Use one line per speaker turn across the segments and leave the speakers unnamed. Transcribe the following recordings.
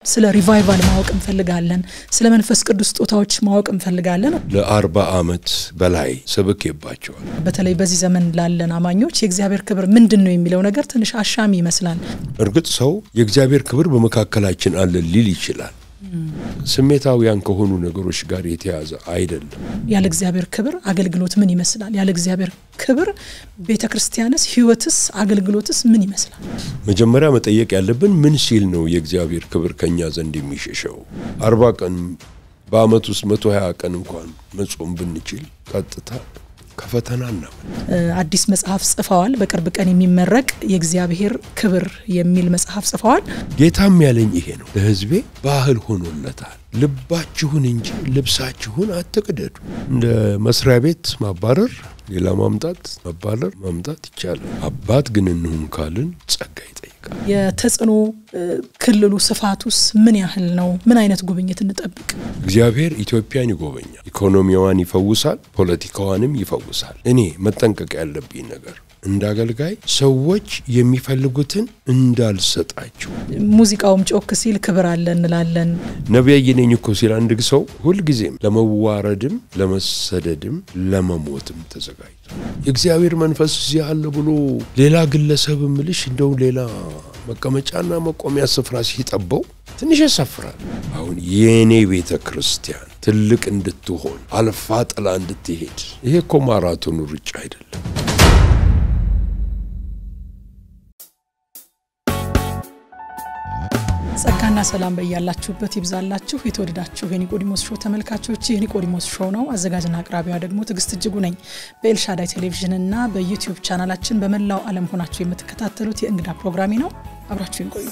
ስለ ሪቫይቫል ማወቅ እንፈልጋለን ስለ መንፈስ ቅዱስ ጦታዎች ማወቅ እንፈልጋለን
ለ40 አመት በላይ ሰብከባቸዋል
በተለይ በዚህ ዘመን ላለን አማኞች የእግዚአብሔር ክብር ምንድነው የሚለው ነገር ትንሽ አሻሚ ይመስላል
እርግጥ ሰው የእግዚአብሔር ክብር በመካከላችን አለ ሊል ይችላል ስሜታውያን ከሆኑ ነገሮች ጋር የተያዘ አይደለም
ያለ እግዚአብሔር ክብር አገልግሎት ምን ይመስላል ያለ እግዚአብሔር ክብር ቤተክርስቲያንስ ህይወትስ አገልግሎትስ ምን ይመስላል
መጀመሪያ መጠየቅ ያለብን ምን ሲል ነው የእግዚአብሔር ክብር ከኛ ዘንድ የሚሸሸው 40 ቀን በአመት ውስጥ 120 ቀን እንኳን መጾም ብንችል ቀጥታ ከፈተናና
አዲስ መጽሐፍ ጽፈዋል በቅርብ ቀን የሚመረቅ የእግዚአብሔር ክብር የሚል መጽሐፍ ጽፈዋል
ጌታም ያለኝ ይሄ ነው ለህዝቤ ባህል ሆኖለታል ልባችሁን እንጂ ልብሳችሁን አትቅደዱ እንደ መስሪያ ቤት ማባረር ሌላ ማምጣት ይቻላል አባት ግን እንሁን ካልን ጸጋ ይጠይቃል
የተጽኖ ክልሉ ስፋቱስ ምን ያህል ነው ምን አይነት ጉብኝት እንጠብቅ
እግዚአብሔር ኢትዮጵያን ይጎበኛል ኢኮኖሚዋን ይፈውሳል ፖለቲካዋንም ይፈውሳል እኔ መጠንቀቅ ያለብኝ ነገር እንዳገልጋይ ሰዎች የሚፈልጉትን እንዳልሰጣቸው
ሙዚቃውም ጮክ ሲል ክብር አለ እንላለን
ነብይ ነኝ እኮ ሲል አንድ ሰው ሁሉ ጊዜም ለመዋረድም ለመሰደድም ለመሞትም ተዘጋጅቷል እግዚአብሔር መንፈስ ያለ ብሎ ሌላ ግለሰብ ምልሽ እንደው ሌላ መቀመጫና መቆሚያ ስፍራ ሲጠበው ትንሽ ያሳፍራል አሁን የኔ ቤተክርስቲያን ትልቅ እንድትሆን አልፋ ጥላ እንድትሄድ ይሄ እኮ ማራቶን ሩጫ አይደለም
ጸጋና ሰላም በእያላችሁበት ይብዛላችሁ የተወደዳችሁ የኒቆዲሞስ ሾው ተመልካቾች የኒቆዲሞስ ሾው ነው አዘጋጅና አቅራቢዋ ደግሞ ትግስት እጅጉ ነኝ በኤልሻዳይ ቴሌቪዥን እና በዩቲዩብ ቻናላችን በመላው ዓለም ሆናችሁ የምትከታተሉት የእንግዳ ፕሮግራሚ ነው አብራችሁን ቆዩ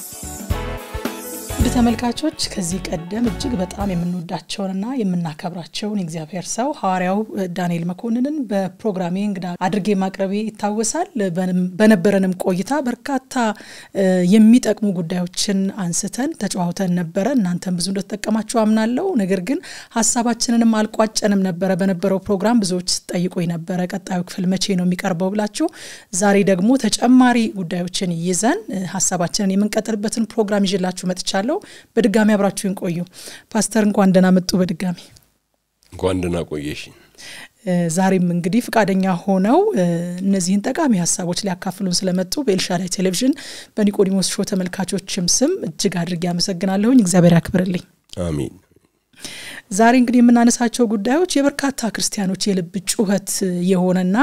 ተመልካቾች ከዚህ ቀደም እጅግ በጣም የምንወዳቸውና የምናከብራቸውን እግዚአብሔር ሰው ሐዋርያው ዳንኤል መኮንንን በፕሮግራሜ እንግዳ አድርጌ ማቅረቤ ይታወሳል በነበረንም ቆይታ በርካታ የሚጠቅሙ ጉዳዮችን አንስተን ተጫዋውተን ነበር እናንተም ብዙ እንደተጠቀማችሁ አምናለሁ ነገር ግን ሐሳባችንንም አልቋጨንም ነበር በነበረው ፕሮግራም ብዙዎች ጠይቆኝ ነበር ቀጣዩ ክፍል መቼ ነው የሚቀርበው ብላችሁ ዛሬ ደግሞ ተጨማሪ ጉዳዮችን ይዘን ሐሳባችንን የምንቀጥልበትን ፕሮግራም ይዤላችሁ መጥቻለሁ በድጋሚ አብራችሁን ቆዩ ፓስተር እንኳን ደህና መጡ በድጋሚ
እንኳን ደህና ቆየሽ
ዛሬም እንግዲህ ፍቃደኛ ሆነው እነዚህን ጠቃሚ ሐሳቦች ሊያካፍሉን ስለመጡ በኤልሻዳይ ቴሌቪዥን በኒቆዲሞስ ሾው ተመልካቾችም ስም እጅግ አድርጌ አመሰግናለሁ እግዚአብሔር ያክብርልኝ
አሜን
ዛሬ እንግዲህ የምናነሳቸው ጉዳዮች የበርካታ ክርስቲያኖች የልብ ጩኸት የሆነና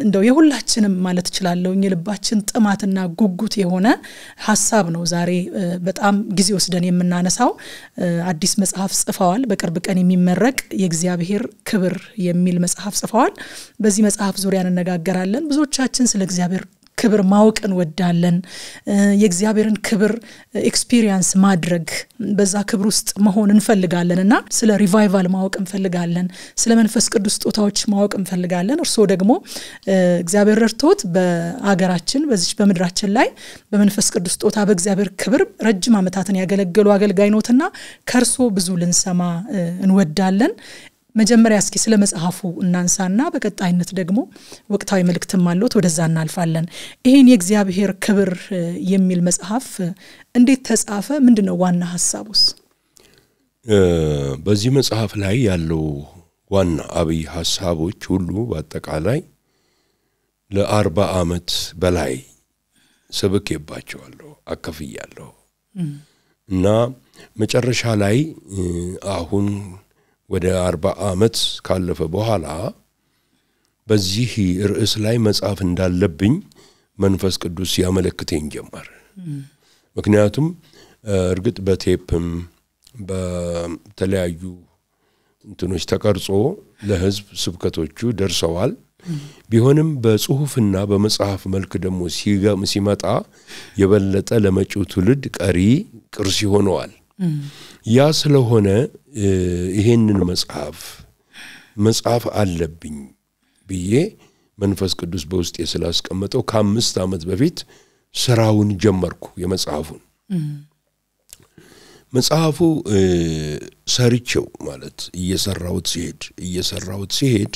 እንደው የሁላችንም ማለት ይችላልው የልባችን ጥማትና ጉጉት የሆነ ሐሳብ ነው ዛሬ በጣም ጊዜ ወስደን የምናነሳው አዲስ መጽሐፍ ጽፈዋል በቅርብ ቀን የሚመረቅ የእግዚአብሔር ክብር የሚል መጽሐፍ ጽፈዋል በዚህ መጽሐፍ ዙሪያ እንነጋገራለን ብዙዎቻችን ስለ እግዚአብሔር ክብር ማወቅን ወዳለን የእግዚአብሔርን ክብር ኤክስፒሪየንስ ማድረግ በዛ ክብር ውስጥ መሆን እንፈልጋለንና ስለ ሪቫይቫል ማወቅ እንፈልጋለን ስለ መንፈስ ቅዱስ ጦታዎች ማወቅ እንፈልጋለን እርሶ ደግሞ እግዚአብሔር ረድቶት በአገራችን በዚህ በመድራችን ላይ በመንፈስ ቅዱስ ጦታ በእግዚአብሔር ክብር ረጅም ዓመታትን ያገለገሉ አገልጋይ ነውትና ከርሶ ብዙ ልንሰማ እንወዳለን መጀመሪያ እስኪ ስለ መጽሐፉ እናንሳና በቀጣይነት ደግሞ ወቅታዊ መልእክትም አለው ወደዛ እናልፋለን ይሄን የእግዚአብሔር ክብር የሚል መጽሐፍ እንዴት ተጻፈ ምንድነው ዋና ሐሳቡስ
በዚህ መጽሐፍ ላይ ያለው ዋና አብይ ሐሳቦች ሁሉ በአጠቃላይ ለ40 አመት በላይ ሰብከባቸዋለሁ አከፍያለሁ እና መጨረሻ ላይ አሁን ወደ 40 አመት ካለፈ በኋላ በዚህ ርዕስ ላይ መጽሐፍ እንዳለብኝ መንፈስ ቅዱስ ያመለክተኝ ጀመረ ምክንያቱም እርግጥ በቴፕም በተለያዩ እንትኖች ተቀርጾ ለህዝብ ስብከቶቹ ደርሰዋል ቢሆንም በጽሁፍና በመጽሐፍ መልክ ደግሞ ሲመጣ የበለጠ ለመጪው ትውልድ ቀሪ ቅርስ ይሆነዋል ያ ስለሆነ ይሄንን መጽሐፍ አለብኝ ብዬ መንፈስ ቅዱስ በውስጤ ስላስቀመጠው ከ5 አመት በፊት ስራውን ጀመርኩ የመጽሐፉን መጽሐፉ ሰርቼው ማለት እየሰራውት ሲሄድ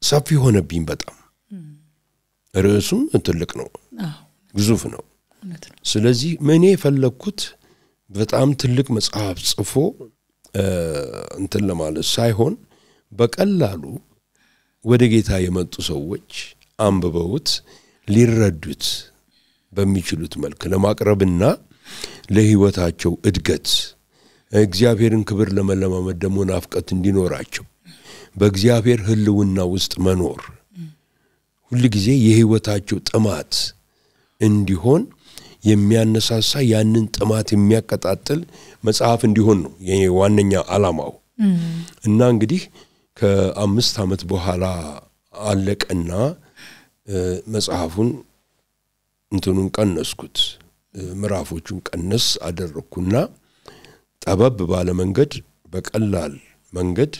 ሰፊ ሆነብኝ በጣም ርዕሱም ትልቅ ነው ግዙፍ ነው ስለዚህ ምን የፈለኩት በጣም ትልቅ መጽሐፍ ጽፎ እንትን ለማለት ሳይሆን በቀላሉ ወደ ጌታ የመጡ ሰዎች አንብበውት ሊረዱት በሚችሉት መልኩ ለማቅረብና ለህይወታቸው እድገት እግዚአብሔርን ክብር ለመለማመድ ደግሞ ናፍቀት እንዲኖራቸው በእግዚአብሔር ህልውና ውስጥ መኖር ሁሉ ጊዜ የህይወታቸው ጥማት እንዲሆን የሚያነሳሳ ያንን ጥማት የሚያቀጣጥል መጽሐፍ እንዲሆን ነው የዋነኛ ዓላማው እና እንግዲህ ከ5 ዓመት በኋላ አለቀና መጽሐፉን እንትኑን ቀነስኩት ምዕራፎቹን ቀነስ አደረኩና ጠበብ ባለ መንገድ በቀላል መንገድ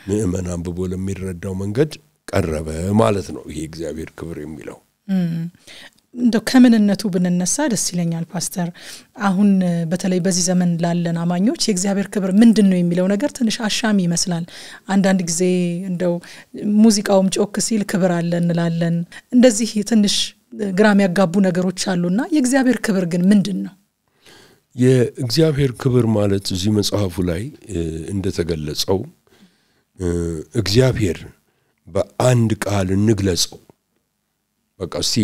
ምእመናን አንብቦ ለሚረዳው መንገድ ቀረበ ማለት ነው ይሄ እግዚአብሔር ክብር የሚለው
እንደው ከመንነቱ ብንነሳ ደስ ይለኛል ፓስተር አሁን በተለይ በዚህ ዘመን ላለን አማኞች የእግዚአብሔር ክብር ምንድነው የሚለው ነገር ትንሽ አሻሚ ይመስላል አንዳንድ ጊዜ እንደው ሙዚቃውም ጮክ ሲል ክብር አለ እንላለን እንደዚህ ትንሽ ግራም ያጋቡ ነገሮች አሉና የእግዚአብሔር ክብር ግን ምንድነው
የእግዚአብሔር ክብር ማለት እዚህ መጽሐፉ ላይ እንደተገለጸው እግዚአብሔር በአንድ ቃል እንግለጸው በቃ እስቲ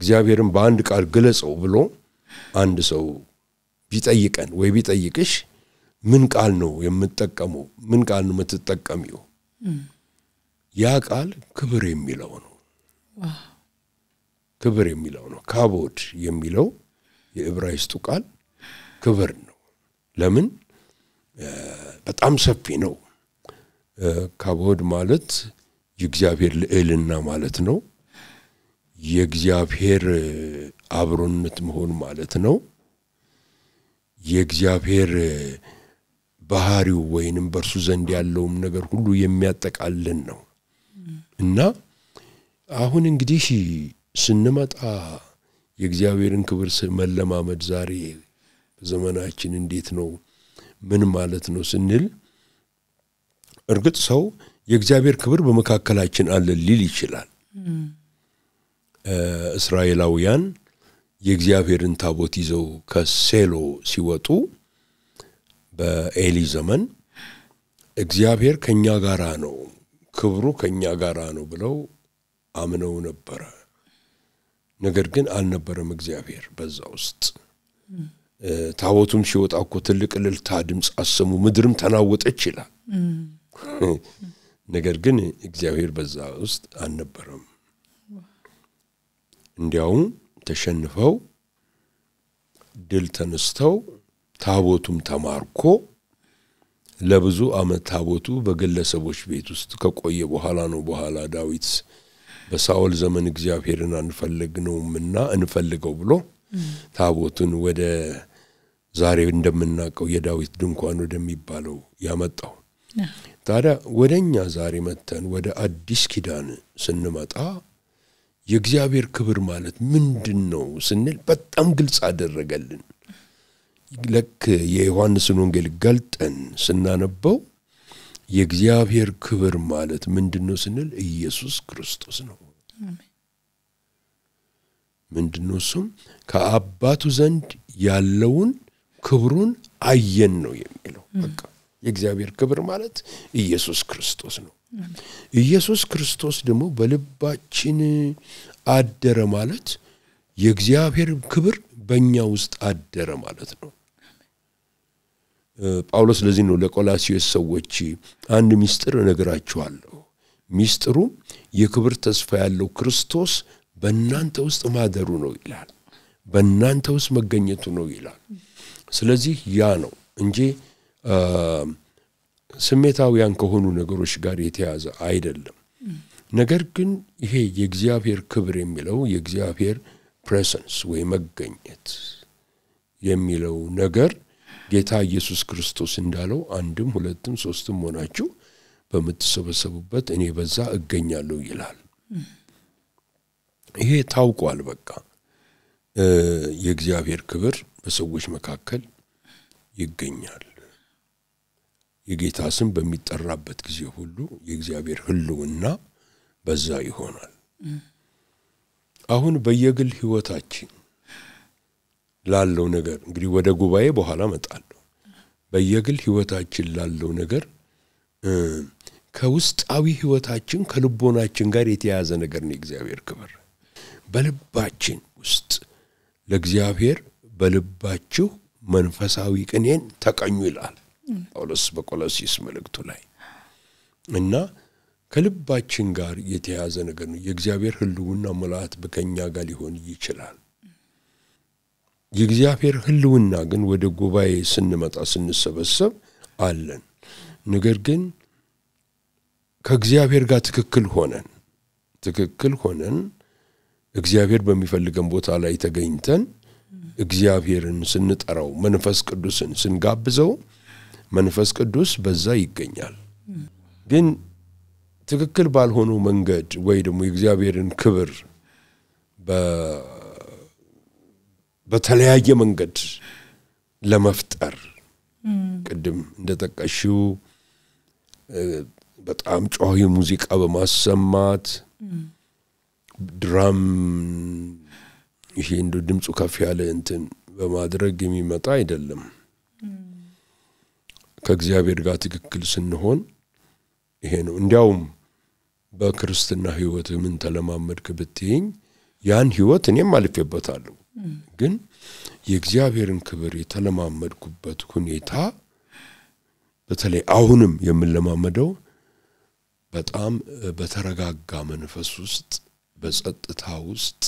እግዚአብሔርን በአንድ ቃል ገለጸው ብሎ አንድ ሰው ቢጠይቀን ወይ ቢጠይቅሽ ምን ቃል ነው የምትጠቀመው ምን ቃል ነው የምትጠቀሚው ያ ቃል ክብር የሚለው ነው ክብር የሚለው ነው ካቦድ የሚለው የዕብራይስጡ ቃል ክብር ነው ለምን በጣም ሰፊ ነው ካቦድ ማለት የእግዚአብሔር ልዕልና ማለት ነው የእግዚአብሔር አብሮነት መሆን ማለት ነው የእግዚአብሔር ባህሪው ወይንም በርሱ ዘንድ ያለው ነገር ሁሉ የሚያጠቃልል ነው እና አሁን እንግዲህ ስንመጣ የእግዚአብሔርን ክብር መለማመድ ዛሬ በዘመናችን እንዴት ነው ምን ማለት ነው ስንል እርግጥ ሰው የእግዚአብሔር ክብር በመካከላችን አለ ሊል ይችላል እስራኤላውያን የእግዚአብሔርን ታቦት ይዘው ከሴሎ ሲወጡ በኤሊ ዘመን እግዚአብሔር ከኛ ጋራ ነው ክብሩ ከኛ ጋራ ነው ብለው አምነው ነበር ነገር ግን አልነበረም እግዚአብሔር በዛ ውስጥ ታቦቱም ሲወጣ እኮ ትልቅ እልልታ ድምጽ አሰሙ ምድርም ተናወጠች ይላል ነገር ግን እግዚአብሔር በዛ ውስጥ አልነበረም እንዲያውም ተሸንፈው ድል ተነስተው ታቦቱም ተማርኮ ለብዙ አመት ታቦቱ በግለሰቦች ቤት ውስጥ ከቆየ በኋላ ነው በኋላ ዳዊት በሳኦል ዘመን እግዚአብሔርን አንፈልግነውምና እንፈልገው ብሎ ታቦቱን ወደ ዛሬ እንደምናቀው የዳዊት ድንኳን ወደሚባለው ያመጣው ታዲያ ወደኛ ዛሬ መተን ወደ አዲስ ኪዳን ስንመጣ የእግዚአብሔር ክብር ማለት ምንድነው ስንል በጣም ግልጽ አደረገልን ለክ የዮሐንስን ወንጌል ገልጠን ስናነበው የእግዚአብሔር ክብር ማለት ምንድነው ስንል ኢየሱስ ክርስቶስ ነው ምንድነው እሱም ከአባቱ ዘንድ ያለውን ክብሩን አየን ነው የሚለው በቃ የእግዚአብሔር ክብር ማለት ኢየሱስ ክርስቶስ ነው ኢየሱስ ክርስቶስ ደግሞ በልባችን አደረ ማለት የእግዚአብሔር ክብር በእኛ ውስጥ አደረ ማለት ነው ጳውሎስ ለዚህ ነው ለቆላስይስ ሰዎች አንድ ሚስጥር እነግራችኋለሁ ሚስጥሩ የክብር ተስፋ ያለው ክርስቶስ በእናንተ ውስጥ ማደሩ ነው ይላል በእናንተ ውስጥ መገኘቱ ነው ይላል ስለዚህ ያ ነው እንጂ ስሜታውያን ከሆኑ ነገሮች ጋር የተያዘ አይደለም ነገር ግን ይሄ የእግዚአብሔር ክብር የሚለው የእግዚአብሔር ፕሬዘንስ ወይ መገኘት የሚለው ነገር ጌታ ኢየሱስ ክርስቶስ እንዳለው አንድም ሁለትም ሶስትም ሆናችሁ በመተሰበሰቡበት እኔ በዛ እገኛለሁ ይላል ይሄ ታውቋል በቃ የእግዚአብሔር ክብር በሰዎች መካከል ይገኛል የጌታ ስም በሚጠራበት ጊዜ ሁሉ የእግዚአብሔር ህልውና በዛ ይሆናል አሁን በየግል ህይወታችን ላለው ነገር እንግዲህ ወደ ጉባኤ በኋላ መጣለሁ በየግል ህይወታችን ላለው ነገር ከውስጣዊ ህይወታችን ከልቦናችን ጋር የተያያዘ ነገር ነው እግዚአብሔር ክብር በልባችን ውስጥ ለእግዚአብሔር በልባችሁ መንፈሳዊ ቅኔን ተቀኙ ይላል ጳውሎስ በቆሎሲስ መልእክቱ ላይ እና ከልባችን ጋር የተያያዘ ነገር ነው የእግዚአብሔር ህልውና ሙላት በከኛ ጋር ሊሆን ይችላል የእግዚአብሔር ህልውና ግን ወደ ጉባኤ ስንመጣ ስንሰበሰብ አለን ነገር ግን ከእግዚአብሔር ጋር ትክክል ሆነን እግዚአብሔር በሚፈልገን ቦታ ላይ ተገኝተን እግዚአብሔርን ስንጠራው መንፈስ ቅዱስን ስንጋብዘው መንፈስ ቅዱስ በዛ ይገኛል ግን ትክክል ባልሆኑ መንገድ ወይ ደግሞ የእግዚአብሔርን ክብር በተለያየ መንገድ ለመፍጠር ቅድም እንደተጠቀሽው በጣም ጮህ ሙዚቃ በማሰማት ድራም ይሄ እንደ ድምጹ ከፍ ያለ እንትን በማድረግ የሚመጣ አይደለም ከእግዚአብሔር ጋር ትክክል ስንሆን ይሄ ነው እንዲያውም በክርስትና ህይወት ምን ተለማመድክ ብትይኝ ያን ህይወት እኔም አልፌበታለሁ ግን የእግዚአብሔርን ክብር የተለማመድኩበት ሁኔታ በተለይ አሁንም የምንለማመደው በጣም በተረጋጋ መንፈስ ውስጥ በጸጥታ ውስጥ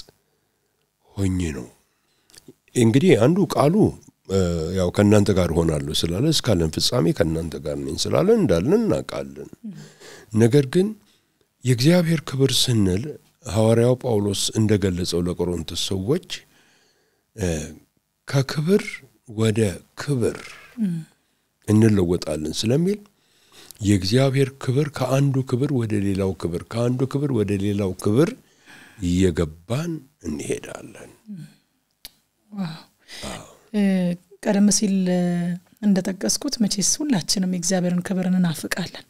ሆኜ ነው እንግዲህ አንዱ ቃሉ ያው ከናንተ ጋር ሆናለሁ ስላለ እስካለን ፍጻሜ ከናንተ ጋር ነኝ ስላለ እንዳለን እናቃለን ነገር ግን የእግዚአብሔር ክብር ስንል ሐዋርያው ጳውሎስ እንደገለጸው ለቆሮንቶስ ሰዎች ከክብር ወደ ክብር እንለወጣለን ስለሚል የእግዚአብሔር ክብር ከአንዱ ክብር ወደ ሌላው ክብር ከአንዱ ክብር ወደ ሌላው ክብር እየገባን እንሄዳለን
ቀደም ሲል እንደተጠቀስኩት መቼስ ሁላችንም የእግዚአብሔርን ክብርን እናፍቃለን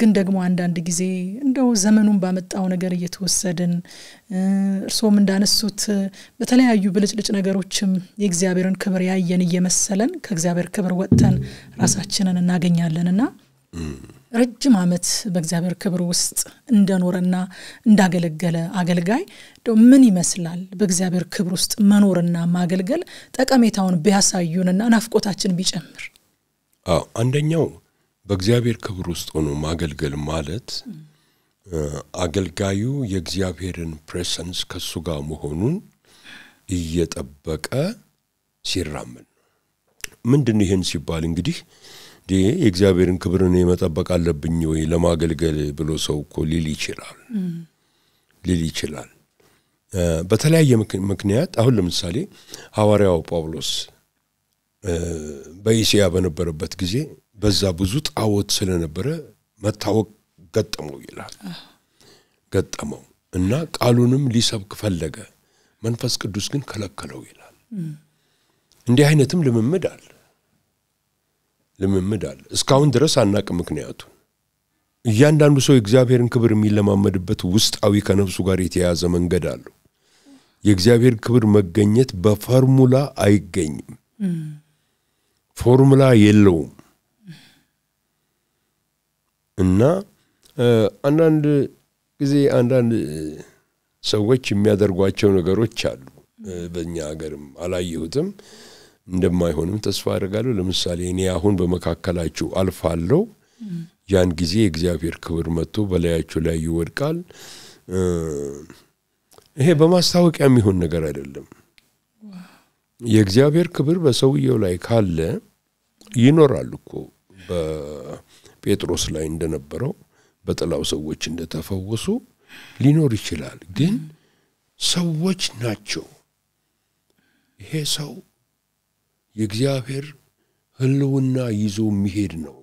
ግን ደግሞ አንዳንድ ጊዜ እንደው ዘመኑን ባመጣው ነገር እየተወሰደን እርሶም እንዳነሱት በተለያዩ ብልጭልጭ ነገሮችም የእግዚአብሔርን ክብር ያየን እየመሰለን ከእግዚአብሔር ክብር ወጥተን ራሳችንን እናገኛለንና ረጅም ዓመት በእግዚአብሔር ክብር ውስጥ እንደኖረና እንዳገለገለ አገልጋይ ደው ምን ይመስላል በእግዚአብሔር ክብር ውስጥ መኖርና ማገልገል ጠቀሜታውን ቢያሳዩንና ናፍቆታችን ቢጨምር
አንደኛው በእግዚአብሔር ክብር ውስጥ ሆኖ ማገልገል ማለት አገልጋዩ የእግዚአብሔርን ፕሬዘንስ ከሱ ጋር መሆኑን እየጠበቀ ሲራመድ ምንድነው ይሄን ሲባል እንግዲህ የእግዚአብሔርን ክብርን መጠበቅ አለብኝ ወይ ለማገልገል ብሎ ሰው እኮ ሊል ይችላል በተለያየ ምክንያት አሁን ለምሳሌ ሐዋርያው ጳውሎስ በኢሲያ በነበረበት ጊዜ በዛ ብዙ ጣዖት ስለነበረ መታወቅ ገጠመው እና ቃሉንም ሊሰብክ ፈለገ መንፈስ ቅዱስ ግን ከለከለው ይላል እንዲህ አይነትም ልምምድ አለ እስካሁን ድረስ አናቅ ምክንያቱ እያንዳንዱ ሰው የእግዚአብሔርን ክብር የሚለማመድበት ውስጣዊ ከነፍሱ ጋር የተያያዘ መንገድ አለው የእግዚአብሔር ክብር መገኘት በፎርሙላ አይገኝም ፎርሙላ የለውም እና አንዳንድ ጊዜ አንዳንድ ሰዎች የሚያደርጓቸው ነገሮች አሉ በእኛ ሀገርም አላየሁትም እንደማይሆንም ተስፋ አደርጋለሁ ለምሳሌ እኔ አሁን በመካከላችሁ አልፋለሁ ያን ጊዜ የእግዚአብሔር ክብር መጥቶ በላያችሁ ላይ ይወድቃል ይሄ በማስታወቂያ የሚሆን ነገር አይደለም የእግዚአብሔር ክብር በሰውየው ላይ ካለ ይኖራል እኮ በጴጥሮስ ላይ እንደነበረው በጥላው ሰዎች እንደተፈወሱ ሊኖር ይችላል ግን ሰዎች ናቸው ይሄ ሰው የእግዚአብሔር ህልውና ይዞ የሚሄድ ነው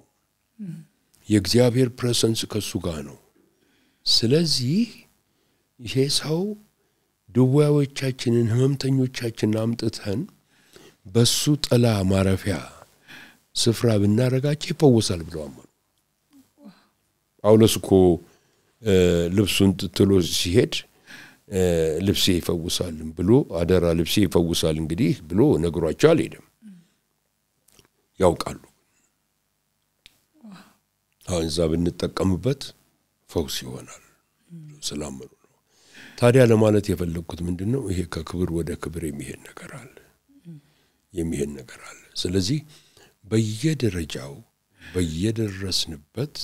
የእግዚአብሔር ፕሬዘንስ ከሱ ጋር ነው ስለዚህ ይሄ ሰው ድዋዮቻችንን ህመምተኞቻችንን አምጥተን በሱ ጥላ ማረፊያ ስፍራ ብናረጋቸው ይፈወሳል ብለው አመኑ ጳውሎስ እኮ ልብሱን ጥሎ ሲሄድ ልብሴ ይፈውሳል ብሎ አደራ ልብሴ ይፈውሳል እንግዲህ ብሎ ነግሯቸው አልሄደም ያውቃሉ አሁን እዛ ብንጠቀምበት ፈውስ ይሆናል ሰላምሩ ነው ታዲያ ለማለት የፈለኩት ምንድነው ይሄ ከክብር ወደ ክብር የሚሄድ ነገር አለ ስለዚህ በየደረጃው በየደረስንበት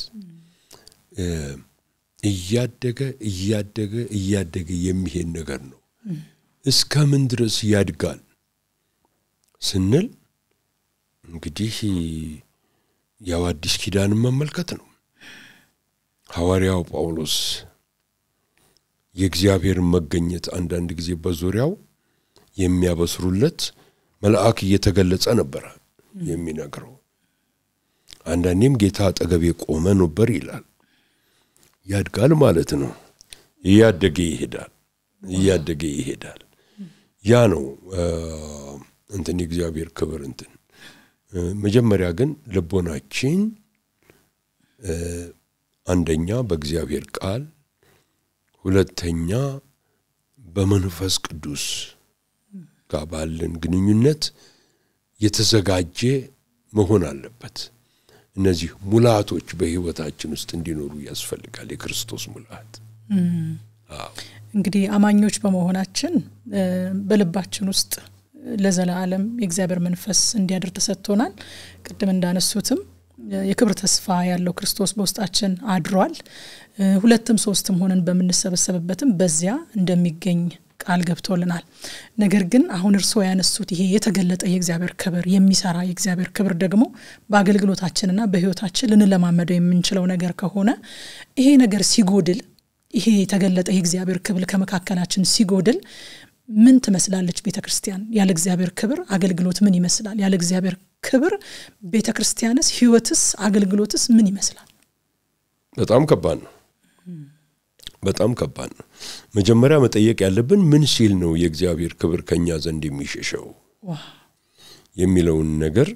እያደገ የሚሄድ ነገር ነው እስከ ምን ድረስ ያድጋል ስንል እንግዲህ ያው አዲስ ኪዳን መመልከት ነው ሐዋርያው ጳውሎስ የእግዚአብሔር መገኘት አንዳንድ ጊዜ በዙሪያው የሚያበስሩለት መልአክ እየተገለጸ ነበር የሚነግረው አንዳንዴም ጌታ አጠገቤ ቆመ ነበር ይላል ያድጋል ማለት ነው እያደገ ይሄዳል ያ ነው እንትን እግዚአብሔር ክብር እንትን መጀመሪያ ግን ልቦናችን አንደኛ በእግዚአብሔር ቃል ሁለተኛ በመንፈስ ቅዱስ ጋር ባለን ግንኙነት የተዘጋጀ መሆን አለበት እነዚህ ሙላቶች በህይወታችን ውስጥ እንዲኖሩ ያስፈልጋል የክርስቶስ ሙላት
እንግዲህ አማኞች በመሆናችን በልባችን ውስጥ ለዘላለም የእግዚአብሔር መንፈስ እንዲያድር ተሰጥቶናል ቅድም እንዳነሱትም የክብር ተስፋ ያለው ክርስቶስ በውስጣችን አድሯል ሁለትም ሶስትም ሆነን በመንሰበሰብበትም በዚያ እንደሚገኝ ቃል ገብቶልናል ነገር ግን አሁን እርሶ ያነሱት ይሄ የተገለጠ የእግዚአብሔር ክብር የሚሰራ የእግዚአብሔር ክብር ደግሞ በአገልግሎታችንና በህይወታችን ልንለማመደው የምንችለው ነገር ከሆነ ይሄ ነገር ሲጎድል ይሄ የተገለጠ የእግዚአብሔር ክብር ከመካከላችን ሲጎድል ምን ትመስላለች ቤተክርስቲያን ያለ እግዚአብሔር ክብር አገልግሎት ምን ይመስላል ያለ እግዚአብሔር ክብር ቤተክርስቲያንስ ህይወትስ አገልግሎትስ ምን ይመስላል በጣም ከባድ ነው መጀመሪያ መጠየቅ ያለብን ምን ሲል ነው የእግዚአብሔር ክብር ከኛ ዘንድ የሚሸሸው የሚለውን ነገር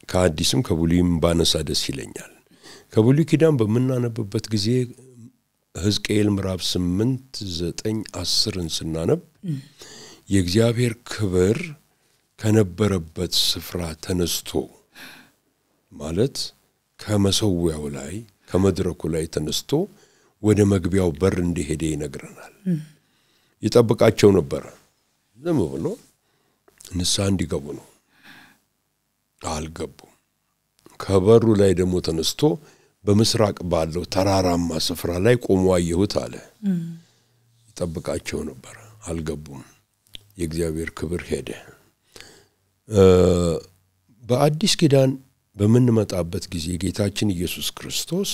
ከአዲስም ከብሉይም ባነሳ ደስ ይለኛል ከብሉይ ኪዳን በመናነብበት ጊዜ ሕዝቅኤል ምዕራፍ 8 9 10 ስናነብ የእግዚአብሔር ክብር ከነበረበት ስፍራ ተነስቶ ማለት ከመሰዊያው ላይ ከመድረኩ ላይ ተነስቶ ወደ መግቢያው በር እንደሄደ ይነግረናል ይጠብቃቸው ነበር ዝም ብሎ ንስሐ እንዲገቡ ነው አልገቡም ከበሩ ላይ ደግሞ ተነስቶ በመስራቅ ባለው ተራራማ ስፍራ ላይ ቆሞ አየሁት አለ ይጠብቃቸው ነበር አልገቡም የእግዚአብሔር ክብር ሄደ በአዲስ ኪዳን በመንመጣበት ጊዜ ጌታችን ኢየሱስ ክርስቶስ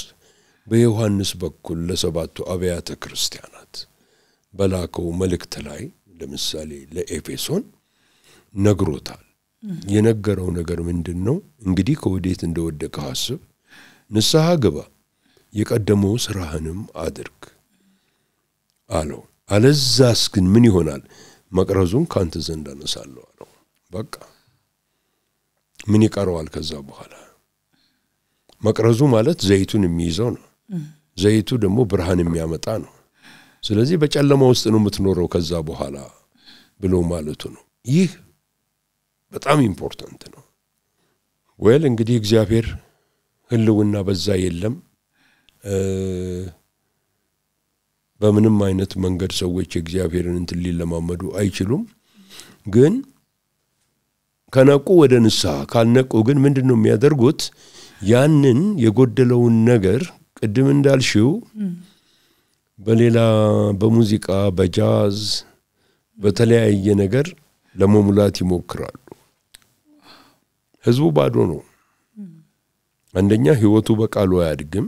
በዮሐንስ በኩል ለሰባቱ አብያተ ክርስቲያናት በላከው መልእክት ላይ ለምሳሌ ለኤፌሶን ነግሮታል የነገረው ነገር ምንድነው እንግዲህ ከወዴት እንደወደቀ አስብ ንስሐ ግባ የቀደመው ስራህንም አድርግ አለው አለዛስ ግን ምን ይሆናል መቅረዙን ካንተ ዘንድ አነሳለሁ አለው በቃ ምን ይቀረዋል ከዛ በኋላ መቅረዙ ማለት ዘይቱን የሚይዘው ነው ዘይቱ ደግሞ ብርሃን የሚያመጣ ነው ስለዚህ በጨለማ ውስጥ ነው የምትኖረው ከዛ በኋላ ብሎ ማለቱ ነው ይህ በጣም ኢምፖርታንት ነው ወል እንግዲህ እግዚአብሔር ህልውና በዛ የለም በምንም አይነት መንገድ ሰዎች እግዚአብሔርን እንትን ሊለማመዱ አይችሉም ግን ከነቁ ወደ ንስሐ ካልነቁ ግን ምንድነው የሚያደርጉት ያንን የጎደለውን ነገር ቅድም እንዳልሽው በሌላ በሙዚቃ በጃዝ በተለያየ ነገር ለመሙላት ይሞክራሉ ህዝቡ ባዶ ነው አንደኛ ህይወቱ በቃሉ አያድግም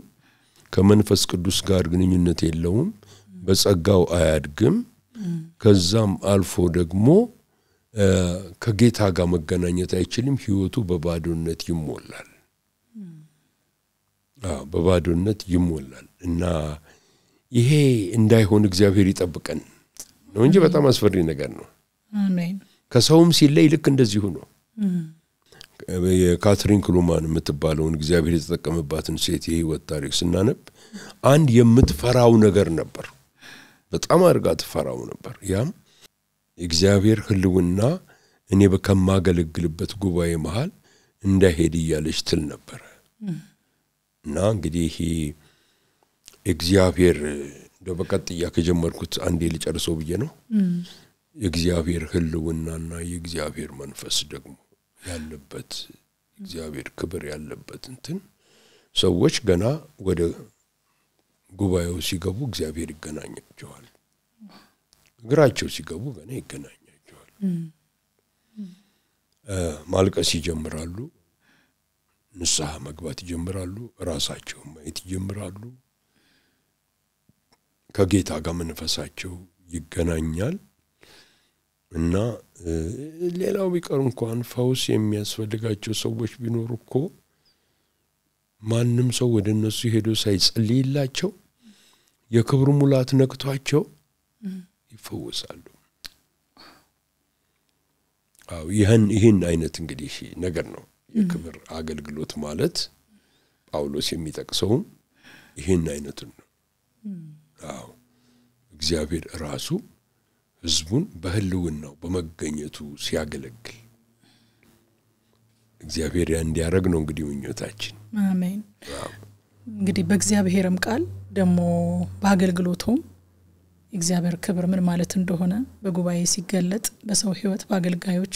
ከመንፈስ ቅዱስ ጋር ግንኙነት የለውም በጸጋው አያድግም ከዛም አልፎ ደግሞ ከጌታ ጋር መገናኘት አይችልም ህይወቱ በባዶነት ይሞላል በባዶነት ይሞላል እና ይሄ እንዳይሆን እግዚአብሔር ይጠብቀን ነው እንጂ በጣም አስፈሪ ነገር ነው አሜን
ከሰውም ሲለይ ልክ እንደዚህ ሆኖ የካትሪን ክሉማን የምትባለውን እግዚአብሔር የተጠቀመባትን ሴት የህይወት ታሪክ ስናነብ አንድ የምትፈራው ነገር ነበር በጣም አድርጋ ትፈራው ነበር። ያም እግዚአብሔር ህልውና እኔ በከማገለግልበት ጉባኤ መሃል እንዳይሄድ እያለች ትል ነበር። እና እንግዲህ እግዚአብሔር በቀጥያ ከጀመርኩት አንዴ ልጨርሰው ብዬ ነው። እግዚአብሔር ህልውናና የእግዚአብሔር መንፈስ ደግሞ ያለበት እግዚአብሔር ክብር ያለበት እንትን ሰዎች ገና ወደ ጉባኤው ሲገቡ እግዚአብሔር ይገናኛቸዋል። እግራቸው ሲገቡ ገና ይገናኛቸዋል። ማልቀስ ይጀምራሉ፣ ንስሐ መግባት ይጀምራሉ፣ ራሳቸውን ማየት ይጀምራሉ። ከጌታ ጋር መንፈሳቸው ይገናኛል። እና ሌላው ቢቀር እንኳን ፈውስ የሚያስፈልጋቸው ሰዎች ቢኖሩ እኮ ማንም ሰው ወደ እነሱ ሄዶ ሳይጸልይላቸው የክብሩ ሙላት ነክቷቸው ይፈወሳሉ። አዎ ይህን አይነት እንግዲህ ነገር ነው የክብር አገልግሎት ማለት። ጳውሎስ የሚጠቅሰው ይህን አይነት ነው። አዎ እግዚአብሔር ራሱ ህዝቡን በህልውናው በመገኘቱ ሲያገለግል እግዚአብሔር እንዲያረግ ነው እንግዲህ ምኞታችን።
አሜን። እንግዲህ በእግዚአብሔርም ቃል ደግሞ በአገልግሎቱም እግዚአብሔር ክብር ምን ማለት እንደሆነ በጉባኤ ሲገለጥ በሰው ህይወት በአገልጋዮች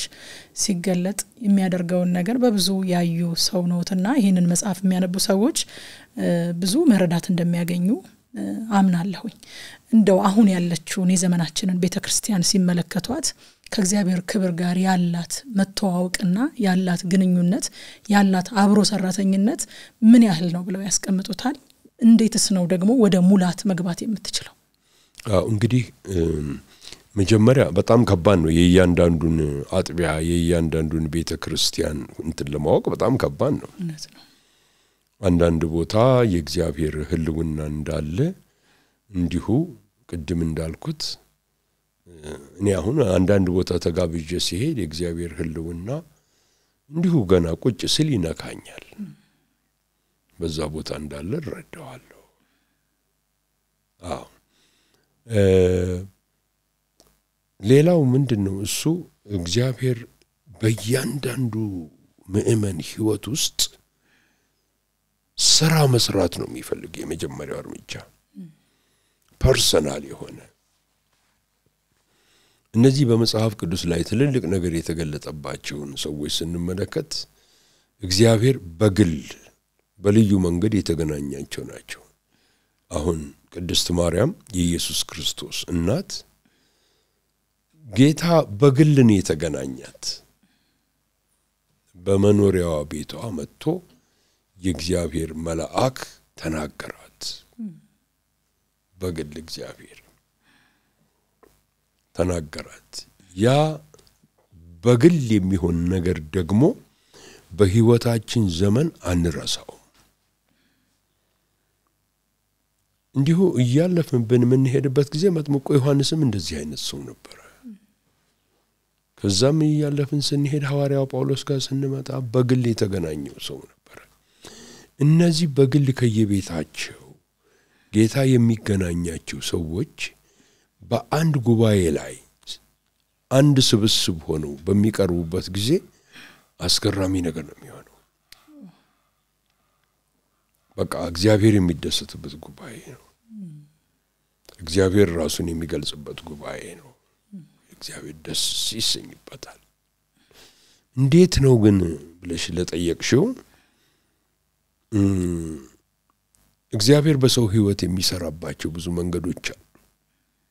ሲገለጥ የሚያደርገውን ነገር በብዙ ያዩ ሰው ነውና ይሄንን መጽሐፍ የሚያነቡ ሰዎች ብዙ መረዳት እንደሚያገኙ አምናለሁኝ። እንደው አሁን ያለችውን የዘመናችንን ቤተክርስቲያን ሲመለከቷት ከእግዚአብሔር ክብር ጋር ያላት መተዋወቅና ያላት ግንኙነት ያላት አብሮ ሰራተኝነት ምን ያህል ነው ብለው ያስቀምጡታል? እንዴትስ ነው ደግሞ ወደ ሙላት መግባት የምትችለው?
እንግዲህ መጀመሪያ በጣም ከባድ ነው የእያንዳንዱን አጥቢያ የእያንዳንዱን ቤተክርስቲያን እንትን ለማወቅ በጣም ከባድ ነው። አንዳንድ ቦታ የእግዚአብሔር ህልውና እንዳለ እንዲሁ ቅድም እንዳልኩት እኔ አሁን አንዳንድ ቦታ ተጋብዤ ሲሄድ የእግዚአብሔር ህልውና እንዲሁ ገና ቁጭ ስል ይነካኛል። በዛ ቦታ እንዳለ እረዳዋለሁ። ሌላው ምንድነው እሱ እግዚአብሔር በእያንዳንዱ ምእመን ህይወት ውስጥ ስራ መስራት ነው የሚፈልግ። የመጀመሪያው እርምጃ ፐርሰናል የሆነ እነዚህ በመጽሐፍ ቅዱስ ላይ ትልልቅ ነገር የተገለጠባቸውን ሰዎች ስንመለከት እግዚአብሔር በግል በልዩ መንገድ የተገናኛቸው ናቸው። አሁን ቅድስት ማርያም የኢየሱስ ክርስቶስ እናት ጌታ በግል ነው የተገናኛት። በመኖሪያዋ ቤቷ መጥቶ የእግዚአብሔር መልአክ ተናገራት። በግል እግዚአብሔር ተናገራት። ያ በግል የሚሆን ነገር ደግሞ በህይወታችን ዘመን አንረሳው። እንዲሁ እያለፈን በመንሄድበት ጊዜ መጥምቁ ዮሐንስም እንደዚህ አይነት ሰው ነበር። ከዛም እያለፈን ስንሄድ ሐዋርያው ጳውሎስ ጋር ስንመጣ በግል የተገናኘው ሰው ነበር። እነዚህ በግል ከየቤታቸው ጌታ የሚገናኛቸው ሰዎች በአንድ ጉባኤ ላይ አንድ ስብስብ ሆነው በሚቀርቡበት ጊዜ አስገራሚ ነገር ነው የሚሆነው። በቃ እግዚአብሔር የሚደሰትበት ጉባኤ ነው። እግዚአብሔር ራሱን የሚገልጽበት ጉባኤ ነው። እግዚአብሔር ደስ ይሰኝበታል። እንዴት ነው ግን ብለሽ ለጠየቅሽው እግዚአብሔር በሰው ህይወት የሚሰራባቸው ብዙ መንገዶች አሉ።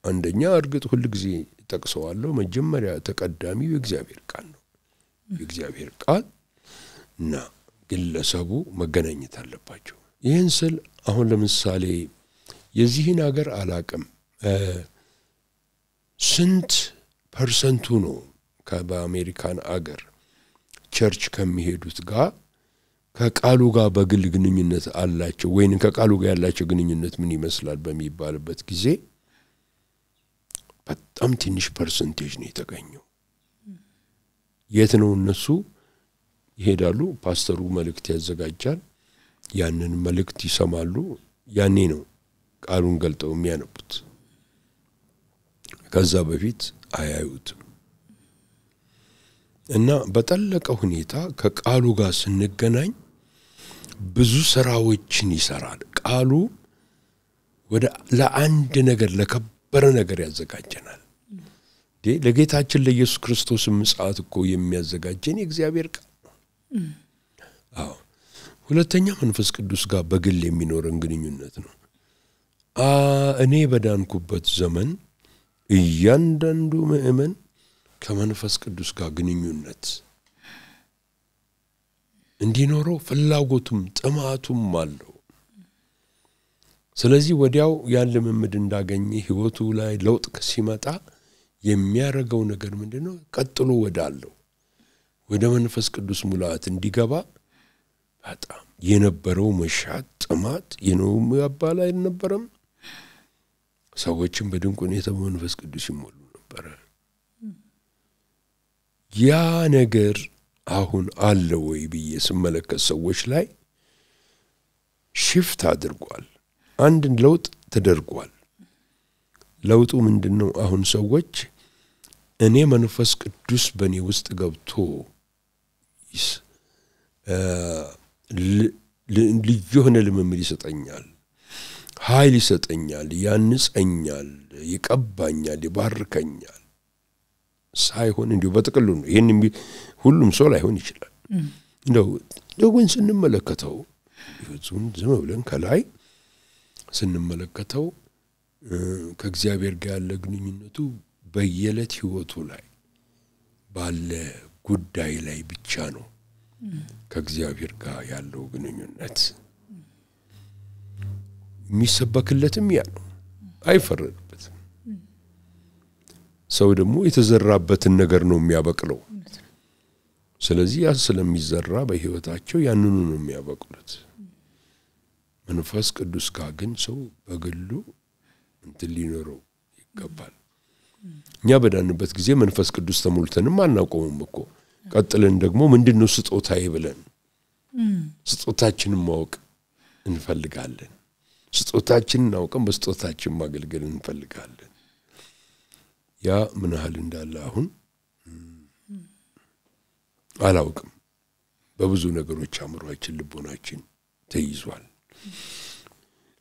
አንደኛ እርግጥ ሁሉ ጊዜ ተጠቅሰዋለሁ መጀመሪያ ተቀዳሚው የእግዚአብሔር ቃል ነው። የእግዚአብሔር ቃል እና ግለሰቡ መገናኘት አለባቸው። ይህን ስል አሁን ለምሳሌ የዚህን ሀገር አላቅም ስንት ፐርሰንቱ ነው በአሜሪካን አገር ቸርች ከሚሄዱት ጋር ከቃሉ ጋር በግል ግንኙነት አላቸው ወይን ከቃሉ ጋር ያላቸው ግንኙነት ምን ይመስላል በሚባልበት ጊዜ በጣም ትንሽ ፐርሰንቴጅ ነው የተገኘው። የት ነው እነሱ ይሄዳሉ፣ ፓስተሩ መልእክት ያዘጋጃል፣ ያንን መልእክት ይሰማሉ፣ ያኔ ነው ቃሉን ገልጠው የሚያነቡት። ከዛ በፊት አያዩትም። እና በጠለቀ ሁኔታ ከቃሉ ጋር ስንገናኝ ብዙ ስራዎችን ይሰራል። ቃሉ ወደ ለአንድ ነገር ለከበረ ነገር ያዘጋጀናል። ለጌታችን ለኢየሱስ ክርስቶስ ምጽአት እኮ የሚያዘጋጀን የእግዚአብሔር ቃል ነው። አዎ ሁለተኛ መንፈስ ቅዱስ ጋር በግል የሚኖረን ግንኙነት ነው። እኔ በዳንኩበት ዘመን እያንዳንዱ ምእመን ከመንፈስ ቅዱስ ጋር ግንኙነት እንዲኖረው ፍላጎቱም ጥማቱም አለው። ስለዚህ ወዲያው ያለ ልምምድ እንዳገኘ ህይወቱ ላይ ለውጥ ሲመጣ የሚያረጋው ነገር ምንድነው? ቀጥሎ ወዳለው ወደ መንፈስ ቅዱስ ሙላት እንዲገባ በጣም የነበረው መሻት ጥማት የነውም ያባላ አይነበረም። ሰዎችን በድንቅ ሁኔታ በመንፈስ ቅዱስ ይሞሉ ነበር። ያ ነገር አሁን አለ ወይ ብዬ ስመለከት ሰዎች ላይ ሽፍት አድርጓል። አንድ ለውጥ ተደርጓል። ለውጡ ምንድነው? አሁን ሰዎች እኔ መንፈስ ቅዱስ በኔ ውስጥ ገብቶ ልዩ ሆነ ልምምድ ይሰጠኛል፣ ኃይል ይሰጠኛል፣ ያንጸኛል፣ ይቀባኛል፣ ይባርከኛል ሳይሆን እንዲሁ በጥቅሉ ነው። ይሄን ሁሉም ሰው ላይሆን ይችላል። እንደው ስንመለከተው ይሁን ዝም ብለን ከላይ ስንመለከተው ከእግዚአብሔር ጋር ያለ ግንኙነቱ በየለት ህይወቱ ላይ ባለ ጉዳይ ላይ ብቻ ነው። ከእግዚአብሔር ጋር ያለው ግንኙነት የሚሰበክለትም ያ ነው፣ አይፈረድበትም። ሰው ደግሞ የተዘራበትን ነገር ነው የሚያበቅለው። ስለዚህ ያ ስለሚዘራ በህይወታቸው ያንኑ ነው የሚያበቅሉት። መንፈስ ቅዱስ ጋር ግን ሰው በግሉ ሊኖረው ይገባል። እኛ በዳንበት ጊዜ መንፈስ ቅዱስ ተሞልተንም አናቆምም እኮ። ቀጥለን ደግሞ ምንድነው ስጦታዬ ብለን ስጦታችንን ማወቅ እንፈልጋለን። ስጦታችንን አውቀን በስጦታችን ማገልገል እንፈልጋለን። ያ ምን ያህል እንዳለ አሁን አላውቅም። በብዙ ነገሮች አምሯችን ልቦናችን ተይዟል።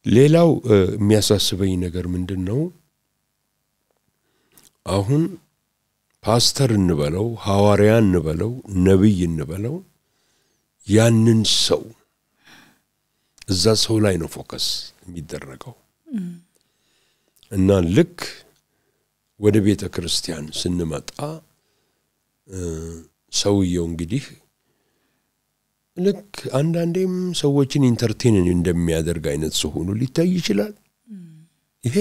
ሌላው የሚያሳስበኝ ነገር ምንድነው? አሁን ፓስተር እንበለው ሐዋርያ እንበለው ነብይ እንበለው ያንን ሰው እዛ ሰው ላይ ነው ፎከስ የሚደረገው። እና ልክ ወደ ቤተ ክርስቲያን ስንመጣ ሰውየው እንግዲህ ልክ አንዳንዴም ሰዎችን ኢንተርቴን እንደሚያደርግ አይነት ሰው ሆኖ ሊታይ ይችላል። ይሄ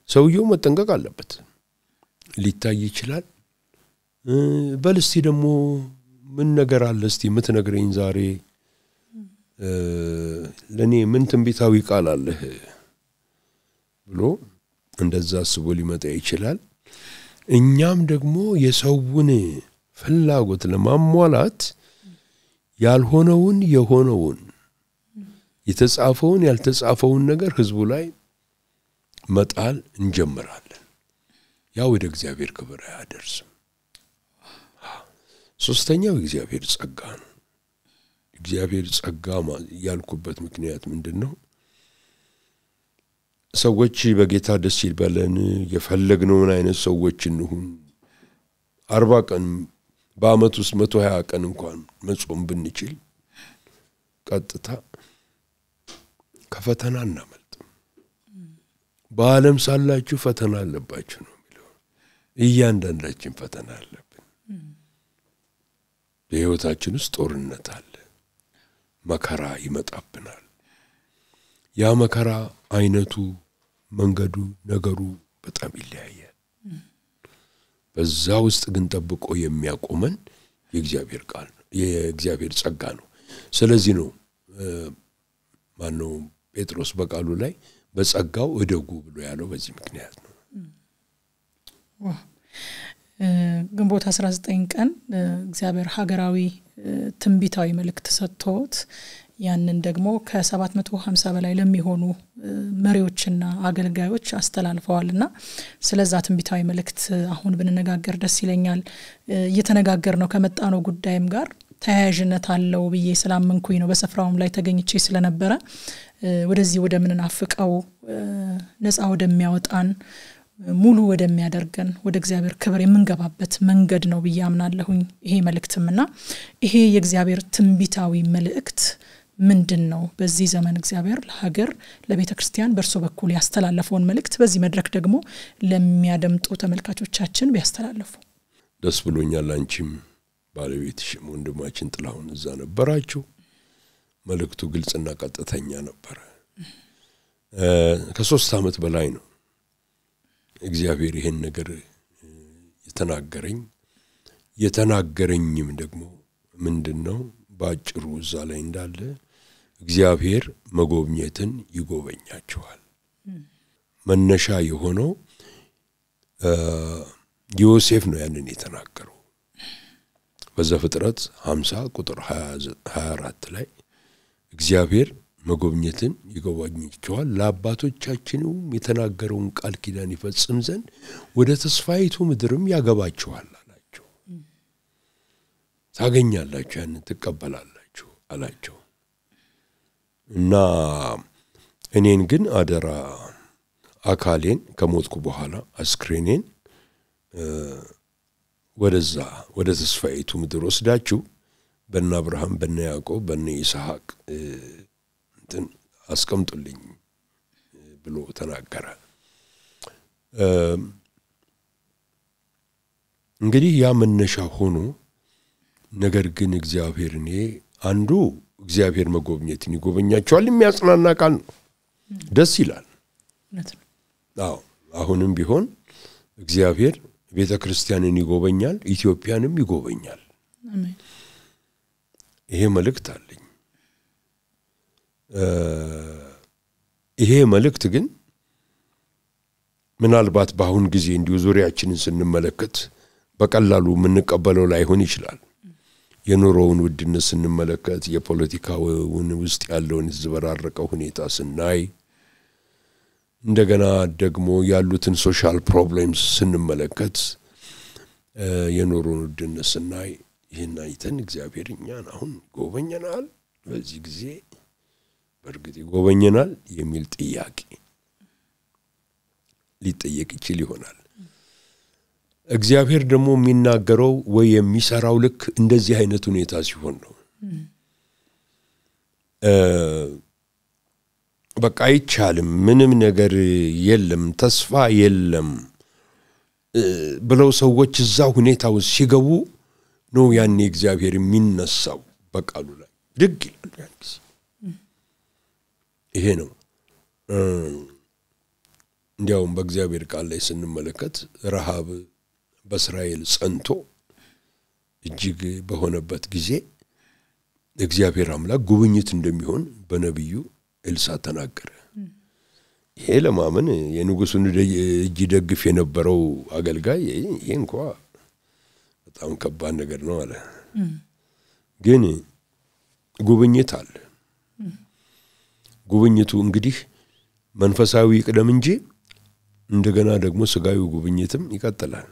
ሰውየው መጠንቀቅ አለበት። ሊታይ ይችላል። በልስቲ ደግሞ ምን ነገር አለ እስቲ ምትነግረኝ ዛሬ ለኔ ምን ትንቢታዊ ቃል አለህ ብሎ እንደዛ አስቦ ሊመጣ ይችላል። እኛም ደግሞ የሰውን ፍላጎት ለማሟላት ያልሆነውን የሆነውን የተጻፈውን ያልተጻፈውን ነገር ህዝቡ ላይ መጣል እንጀምራለን። ያ ወደ እግዚአብሔር ክብር አያደርስም። ሶስተኛው እግዚአብሔር ጸጋ ነው። እግዚአብሔር ጸጋ ያልኩበት ምክንያት ምንድነው? ሰዎች በጌታ ደስ ይበለን የፈለግነውን አይነት ሰዎች እንሁን 40 ቀን በአመት ውስጥ 120 ቀን እንኳን መጾም ብንችል ቀጥታ ከፈተና እናመልጥም። በዓለም ሳላችሁ ፈተና አለባችሁ ነው የሚለው። እያንዳንዳችን ፈተና አለብን። በህይወታችን ውስጥ ጦርነት አለ፣ መከራ ይመጣብናል። ያ መከራ አይነቱ መንገዱ ነገሩ በጣም ይለያያል። በዛ ውስጥ ግን ጠብቆ የሚያቆመን የእግዚአብሔር ቃል ነው፣ የእግዚአብሔር ጸጋ ነው። ስለዚህ ነው ማነው ጴጥሮስ በቃሉ ላይ በጸጋው እደጉ ብሎ ያለው በዚህ ምክንያት ነው።
ግንቦት 19 ቀን እግዚአብሔር ሀገራዊ ትንቢታዊ መልእክት ሰጥቶት ያንን ደግሞ ከ750 በላይ ለሚሆኑ መሪዎችና አገልጋዮች አስተላልፈዋልና ስለዛ ትንቢታዊ መልእክት አሁን ብንነጋገር ደስ ይለኛል። እየተነጋገርነው ከመጣነው ጉዳይም ጋር ተያያዥነት አለው ብዬ ስላመንኩኝ ነው። በስፍራውም ላይ ተገኝቼ ስለነበረ ወደዚህ ወደ ምንናፍቀው ነፃ ወደሚያወጣን ሙሉ ወደሚያደርገን ወደ እግዚአብሔር ክብር የምንገባበት መንገድ ነው ብዬ አምናለሁኝ። ይሄ መልእክትምና ይሄ የእግዚአብሔር ትንቢታዊ መልእክት ምንድነው? በዚህ ዘመን እግዚአብሔር ለሀገር ለቤተክርስቲያን በእርሱ በኩል ያስተላለፈውን መልእክት በዚህ መድረክ ደግሞ ለሚያደምጡ ተመልካቾቻችን ቢያስተላልፉ
ደስ ብሎኛል። አንቺም ባለቤትሽም ወንድማችን ጥላሁን እዛ ነበራችሁ። መልእክቱ ግልጽና ቀጥተኛ ነበር። ከ3 ዓመት በላይ ነው እግዚአብሔር ይሄን ነገር የተናገረኝም ደግሞ ምንድነው ባጭሩ እዛ ላይ እንዳለ እግዚአብሔር መጎብኘትን ይጎበኛቸዋል። መነሻ የሆነው ዮሴፍ ነው ያንን የተናገረው። በዘፍጥረት 50 ቁጥር 24 ላይ እግዚአብሔር መጎብኘትን ይጎበኛቸዋል ለአባቶቻችንም የተናገረውን ቃል ኪዳን ይፈጽም ዘንድ ወደ ተስፋይቱ ምድርም ያገባቸዋል አላቸው። ታገኛላችሁ ያንን ትቀበላላችሁ አላቸው። እና እኔን ግን አደራ አካሌን ከሞትኩ በኋላ አስክሬኔን ወደ ተስፋይቱ ምድር ወስዳችሁ በእነ አብርሃም በእነ ያዕቆብ በእነ ይስሐቅ አስቀምጡልኝ ብሎ ተናገረ። እንግዲህ ያ መነሻ ሆኖ ነገር ግን እግዚአብሔር እኔ አንዱ እግዚአብሔር መጎብኘትን ይጎበኛቸዋል የሚያጽናና ቃል ነው። ደስ ይላል። አዎ አሁንም ቢሆን እግዚአብሔር ቤተክርስቲያንን ይጎበኛል፣ ኢትዮጵያንም ይጎበኛል። አሜን። ይሄ መልእክት አለኝ። ይሄ መልእክት ግን ምናልባት በአሁን ጊዜ እንዲሁ ዙሪያችንን ስንመለከት በቀላሉ የምንቀበለው ላይሆን ይችላል። የኑሮውን ውድነት ስንመለከት የፖለቲካውን ውስጥ ያለውን ዝበራረቀው ሁኔታ ስናይ እንደገና ደግሞ ያሉትን ሶሻል ፕሮብሌምስ ስንመለከት የኑሮውን ውድነት ስናይ ይሄን አይተን እግዚአብሔር እኛን አሁን ጎበኘናል በዚህ ጊዜ በርግጥ ይጎበኘናል የሚል ጥያቄ ሊጠየቅ ይችል ይሆናል። እግዚአብሔር ደግሞ የሚናገረው ወይ የሚሰራው ልክ እንደዚህ አይነት ሁኔታ ሲሆን ነው። በቃ አይቻልም፣ ምንም ነገር የለም፣ ተስፋ የለም ብለው ሰዎች እዛ ሁኔታው ሲገቡ ነው ያኔ እግዚአብሔር የሚነሳው በቃሉ ላይ ድግ ይላል ያን ጊዜ። ይሄ ነው እንዲያውም በእግዚአብሔር ቃል ላይ ስንመለከት ረሃብ በእስራኤል ጸንቶ እጅግ በሆነበት ጊዜ እግዚአብሔር አምላክ ጉብኝት እንደሚሆን በነብዩ ኤልሳ ተናገረ። ይሄ ለማመን የንጉሱን እጅ ደግፍ የነበረው አገልጋይ ይሄ እንኳን በጣም ከባድ ነገር ነው አለ። ግን ጉብኝት አለ። ጉብኝቱ እንግዲህ መንፈሳዊ ይቅደም እንጂ እንደገና ደግሞ ስጋዊ ጉብኝትም ይቀጥላል።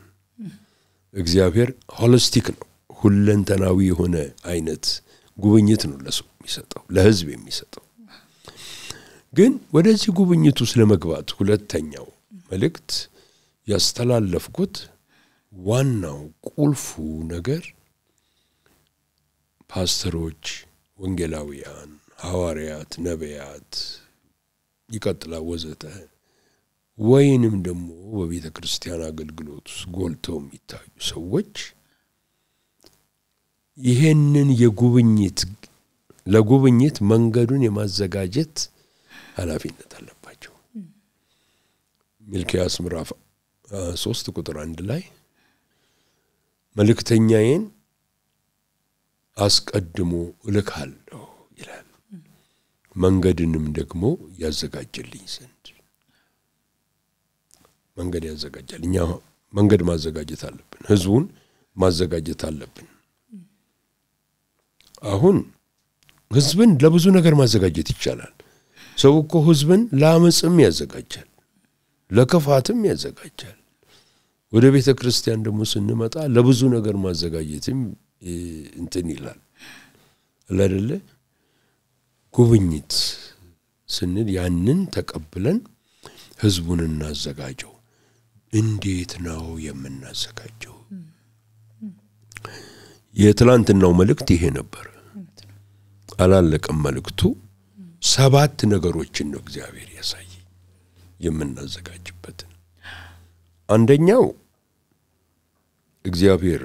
እግዚአብሔር ሆሊስቲክ ነው፣ ሁለንተናዊ የሆነ አይነት ጉብኝት ነው ለሰው የሚሰጠው ለህዝብ የሚሰጠው። ግን ወደዚህ ጉብኝቱ ስለመግባት ሁለተኛው መልእክት ያስተላለፍኩት ዋናው ቁልፉ ነገር ፓስተሮች፣ ወንጌላውያን፣ ሐዋርያት፣ ነቢያት ይቀጥላል ወዘተ ወይንም ደግሞ በቤተ ክርስቲያን አገልግሎት ጎልተው የሚታዩ ሰዎች ይሄንን ለጉብኝት መንገዱን የማዘጋጀት ኃላፊነት አለባቸው። ሚልክያስ ምዕራፍ 3 ቁጥር 1 ላይ መልእክተኛዬን አስቀድሞ እልካለሁ ይላል፣ መንገድንም ደግሞ ያዘጋጀልኝ ዘንድ። መንገድ ያዘጋጃል። እኛ መንገድ ማዘጋጀት አለብን፣ ህዝቡን ማዘጋጀት አለብን። አሁን ህዝብን ለብዙ ነገር ማዘጋጀት ይቻላል። ሰው እኮ ህዝብን ለአመጽም ያዘጋጃል፣ ለክፋትም ያዘጋጃል። ወደ ቤተ ክርስቲያን ደግሞ ስንመጣ ለብዙ ነገር ማዘጋጀትም እንትን ይላል አይደለ? ጉብኝት ስንል ያንን ተቀብለን ህዝቡን እናዘጋጀው። እንዴት ነው የምናዘጋጀው? የትላንትናው መልእክት ይሄ ነበር። አላለቀም መልእክቱ። 7 ነገሮችን ነው እግዚአብሔር ያሳየ የምናዘጋጅበት። አንደኛው እግዚአብሔር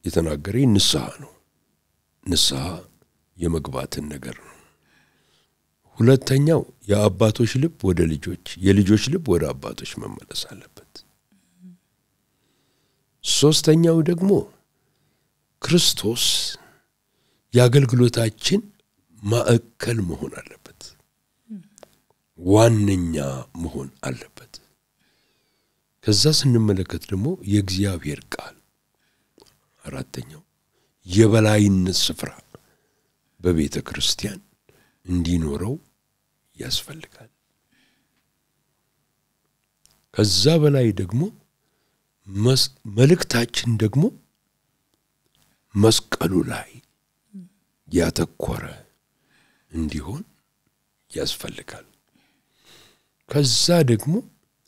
የተናገረኝ ንስሐ ነው። ንስሐ የመግባትን ነገር ነው። ሁለተኛው የአባቶች ልብ ወደ ልጆች፣ የልጆች ልብ ወደ አባቶች መመለስ አለበት። ሶስተኛው ደግሞ ክርስቶስ የአገልግሎታችን ማዕከል መሆን አለበት፣ ዋነኛ መሆን አለበት። ከዛ ስንመለከት ደግሞ የእግዚአብሔር ቃል አራተኛው የበላይነት ስፍራ በቤተ ክርስቲያን እንዲኖረው ያስፈልጋል። ከዛ በላይ ደግሞ መልእክታችን ደግሞ መስቀሉ ላይ ያተኮረ እንዲሆን ያስፈልጋል። ከዛ ደግሞ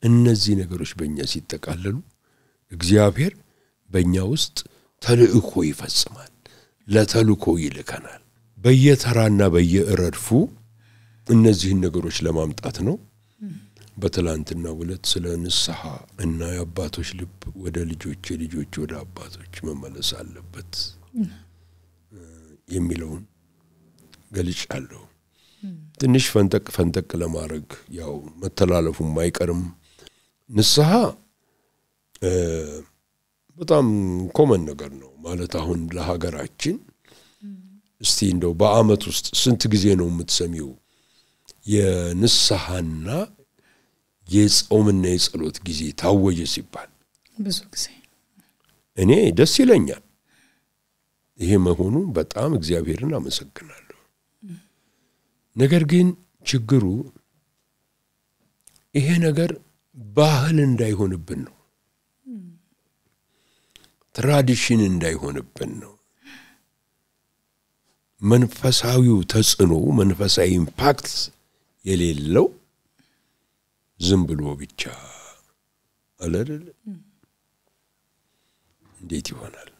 እነዚህ ነገሮች በእኛ ሲጠቃለሉ እግዚአብሔር በእኛ ውስጥ ተልእኮ ይፈጽማል፣ ለተልእኮ ይልከናል። በየተራና በየረድፉ እነዚህን ነገሮች ለማምጣት ነው። በትላንትና ዕለት ስለ ንስሐ እና የአባቶች ልብ ወደ ልጆች፣ የልጆች ወደ አባቶች መመለስ አለበት የሚለውን ገልጫለሁ። ትንሽ ፈንጠቅ ለማድረግ ያው መተላለፉም አይቀርም። ንስሐ በጣም ኮመን ነገር ነው ማለት አሁን ለሀገራችን እስቲ እንደው በአመት ውስጥ ስንት ጊዜ ነው የምትሰሚው የንስሐና የጾምና የጸሎት ጊዜ ታወጀ ሲባል?
ብዙ ጊዜ።
እኔ ደስ ይለኛል ይሄ መሆኑ፣ በጣም እግዚአብሔርን አመሰግናለሁ። ነገር ግን ችግሩ ይሄ ነገር ባህል እንዳይሆንብን ነው፣ ትራዲሽን እንዳይሆንብን ነው። መንፈሳዊው ተጽዕኖ፣ መንፈሳዊ ኢምፓክት የሌለው ዝም ብሎ ብቻ አለል እንዴት ይሆናል?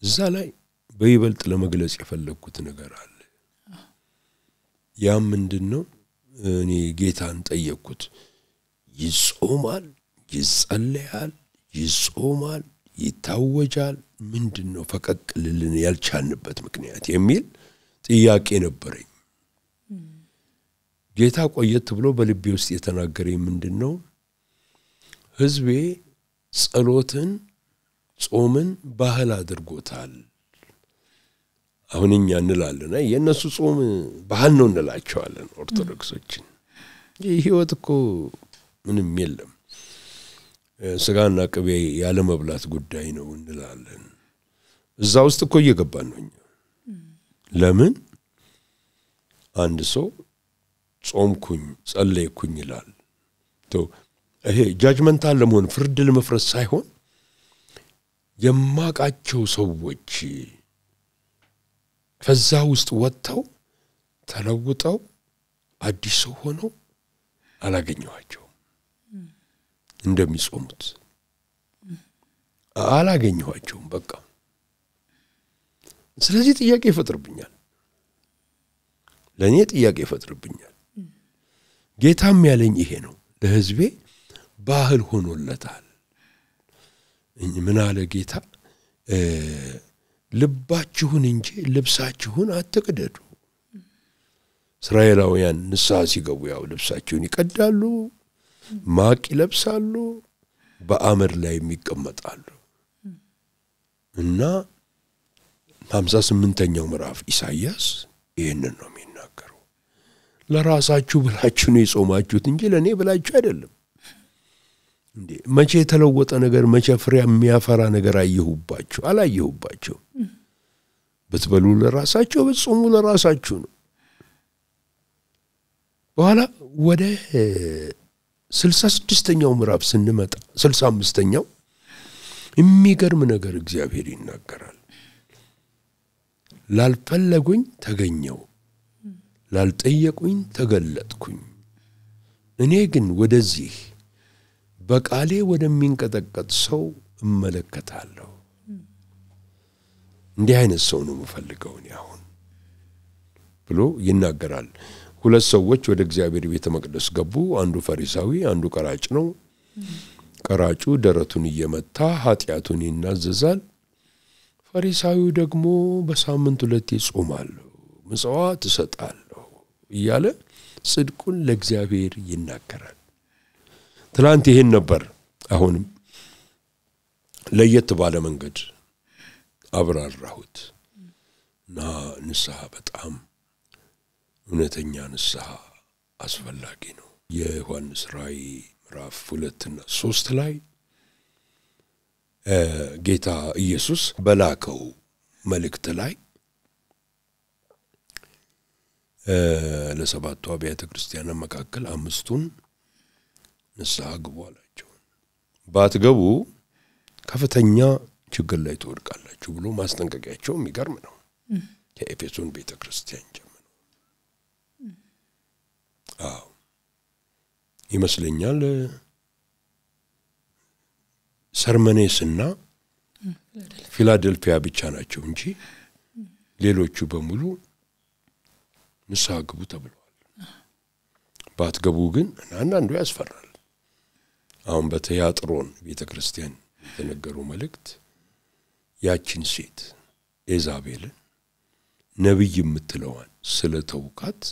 እዛ ላይ በይበልጥ ለመግለጽ የፈለኩት ነገር አለ። ያም ምንድነው? እኔ ጌታን ጠየቅኩት። ይጾማል፣ ይጸልያል፣ ይጾማል፣ ይታወጃል፣ ምንድነው ፈቀቅልልን ያልቻልንበት ምክንያት የሚል ጥያቄ ነበረኝ። ጌታ ቆየት ብሎ በልቤ ውስጥ የተናገረኝ ምንድነው? ህዝቤ ጸሎትን፣ ጾምን ባህል አድርጎታል። አሁን እኛ እንላለን የነሱ ጾም ባህል ነው እንላቸዋለን ኦርቶዶክሶችን። ይህ ህይወት እኮ ምንም የለም፣ ስጋና ቅቤ ያለ መብላት ጉዳይ ነው እንላለን። እዛ ውስጥ እኮ እየገባን ነው እኛ። ለምን አንድ ሰው ጾምኩኝ ጸለይኩኝ ይላል? ይሄ ጃጅመንታል ለመሆን ፍርድ ለመፍረድ ሳይሆን የማቃቸው ሰዎች ከዛ ውስጥ ወጥተው ተለውጠው አዲስ ሰው ሆነው አላገኘኋቸውም። እንደሚጾሙት አላገኘኋቸውም። በቃ ስለዚህ ጥያቄ ይፈጥርብኛል፣ ለኔ ጥያቄ ይፈጥርብኛል። ጌታም ያለኝ ይሄ ነው፣ ለህዝቤ ባህል ሆኖለታል። ምን አለ ጌታ? ልባችሁን እንጂ ልብሳችሁን አትቅደዱ። እስራኤላውያን ንስሐ ሲገቡ ያው ልብሳቸውን ይቀዳሉ፣ ማቅ ይለብሳሉ፣ በአመድ ላይ ይቀመጣሉ። እና 58ኛው ምዕራፍ ኢሳይያስ ይሄንን ነው የሚናገረው። ለራሳችሁ ብላችሁ ነው የጾማችሁት እንጂ ለኔ ብላችሁ አይደለም። እንዴ መቼ የተለወጠ ነገር፣ መቼ ፍሬ የሚያፈራ ነገር አየሁባችሁ? አላየሁባችሁ። ብትበሉ ለራሳችሁ ብትጾሙ ለራሳችሁ ነው። በኋላ ወደ 66ኛው ምዕራፍ ስንመጣ 65ኛው የሚገርም ነገር እግዚአብሔር ይናገራል። ላልፈለጉኝ ተገኘው፣ ላልጠየቁኝ ተገለጥኩኝ። እኔ ግን ወደዚህ በቃሌ ወደሚንቀጠቀጥ ሰው እመለከታለሁ። እንዲህ አይነት ሰው ነው የምፈልገው እኔ አሁን ብሎ ይናገራል። ሁለት ሰዎች ወደ እግዚአብሔር ቤተ መቅደስ ገቡ። አንዱ ፈሪሳዊ፣ አንዱ ቀራጭ ነው። ቀራጩ ደረቱን እየመታ ኃጢአቱን ይናዘዛል። ፈሪሳዊው ደግሞ በሳምንት 2 ይጾማለሁ፣ ምጽዋት እሰጣለሁ እያለ ጽድቁን ለእግዚአብሔር ይናገራል። ትላንት ይሄን ነበር። አሁንም ለየት ባለ መንገድ አብራራሁት እና ንስሐ በጣም እውነተኛ ንስሐ አስፈላጊ ነው። የዮሐንስ ራእይ ምዕራፍ 2 እና 3 ላይ ጌታ ኢየሱስ በላከው መልእክት ላይ ለሰባቱ አብያተ ክርስቲያናት መካከል 5ቱን ንስሐ ግቡ አላቸው። ባትገቡ ከፍተኛ ችግር ላይ ትወድቃላችሁ ብሎ ማስጠንቀቂያቸው የሚገርም ነው። ከኤፌሶን ቤተ ክርስቲያን ጀምሮ ይመስለኛል ሰርመኔስና ፊላደልፊያ ብቻ ናቸው እንጂ ሌሎቹ በሙሉ ንስሐ ግቡ ተብለዋል። ባትገቡ ግን አንዳንዱ ያስፈራል። አሁን በቲያጥሮን ቤተ ክርስቲያን የተነገረው መልእክት ያችን ሴት ኤዛቤልን ነብይ የምትለዋን ስለተውካት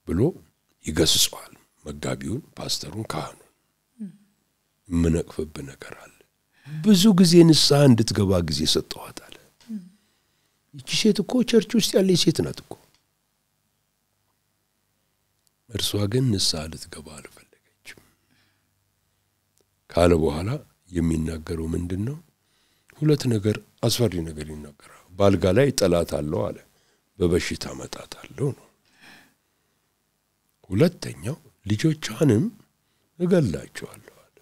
ብሎ ይገስጸዋል። መጋቢውን፣ ፓስተሩን፣ ካህኑን ምንቅፍብ ነገር አለ። ብዙ ጊዜ ንስሐ እንድትገባ ጊዜ ሰጠዋት አለ። እቺ ሴት እኮ ቸርች ውስጥ ያለች ሴት ናት እኮ። እርሷ ግን ንስሐ ልትገባ አልፈለገችም ካለ በኋላ የሚናገረው ምንድነው? 2 ነገር አስፈሪ ነገር ይናገራል። ባልጋ ላይ ጠላት አለው አለ፣ በበሽታ መጣታለው ነው። ሁለተኛው ልጆቿንም እገላቸዋለሁ አለ።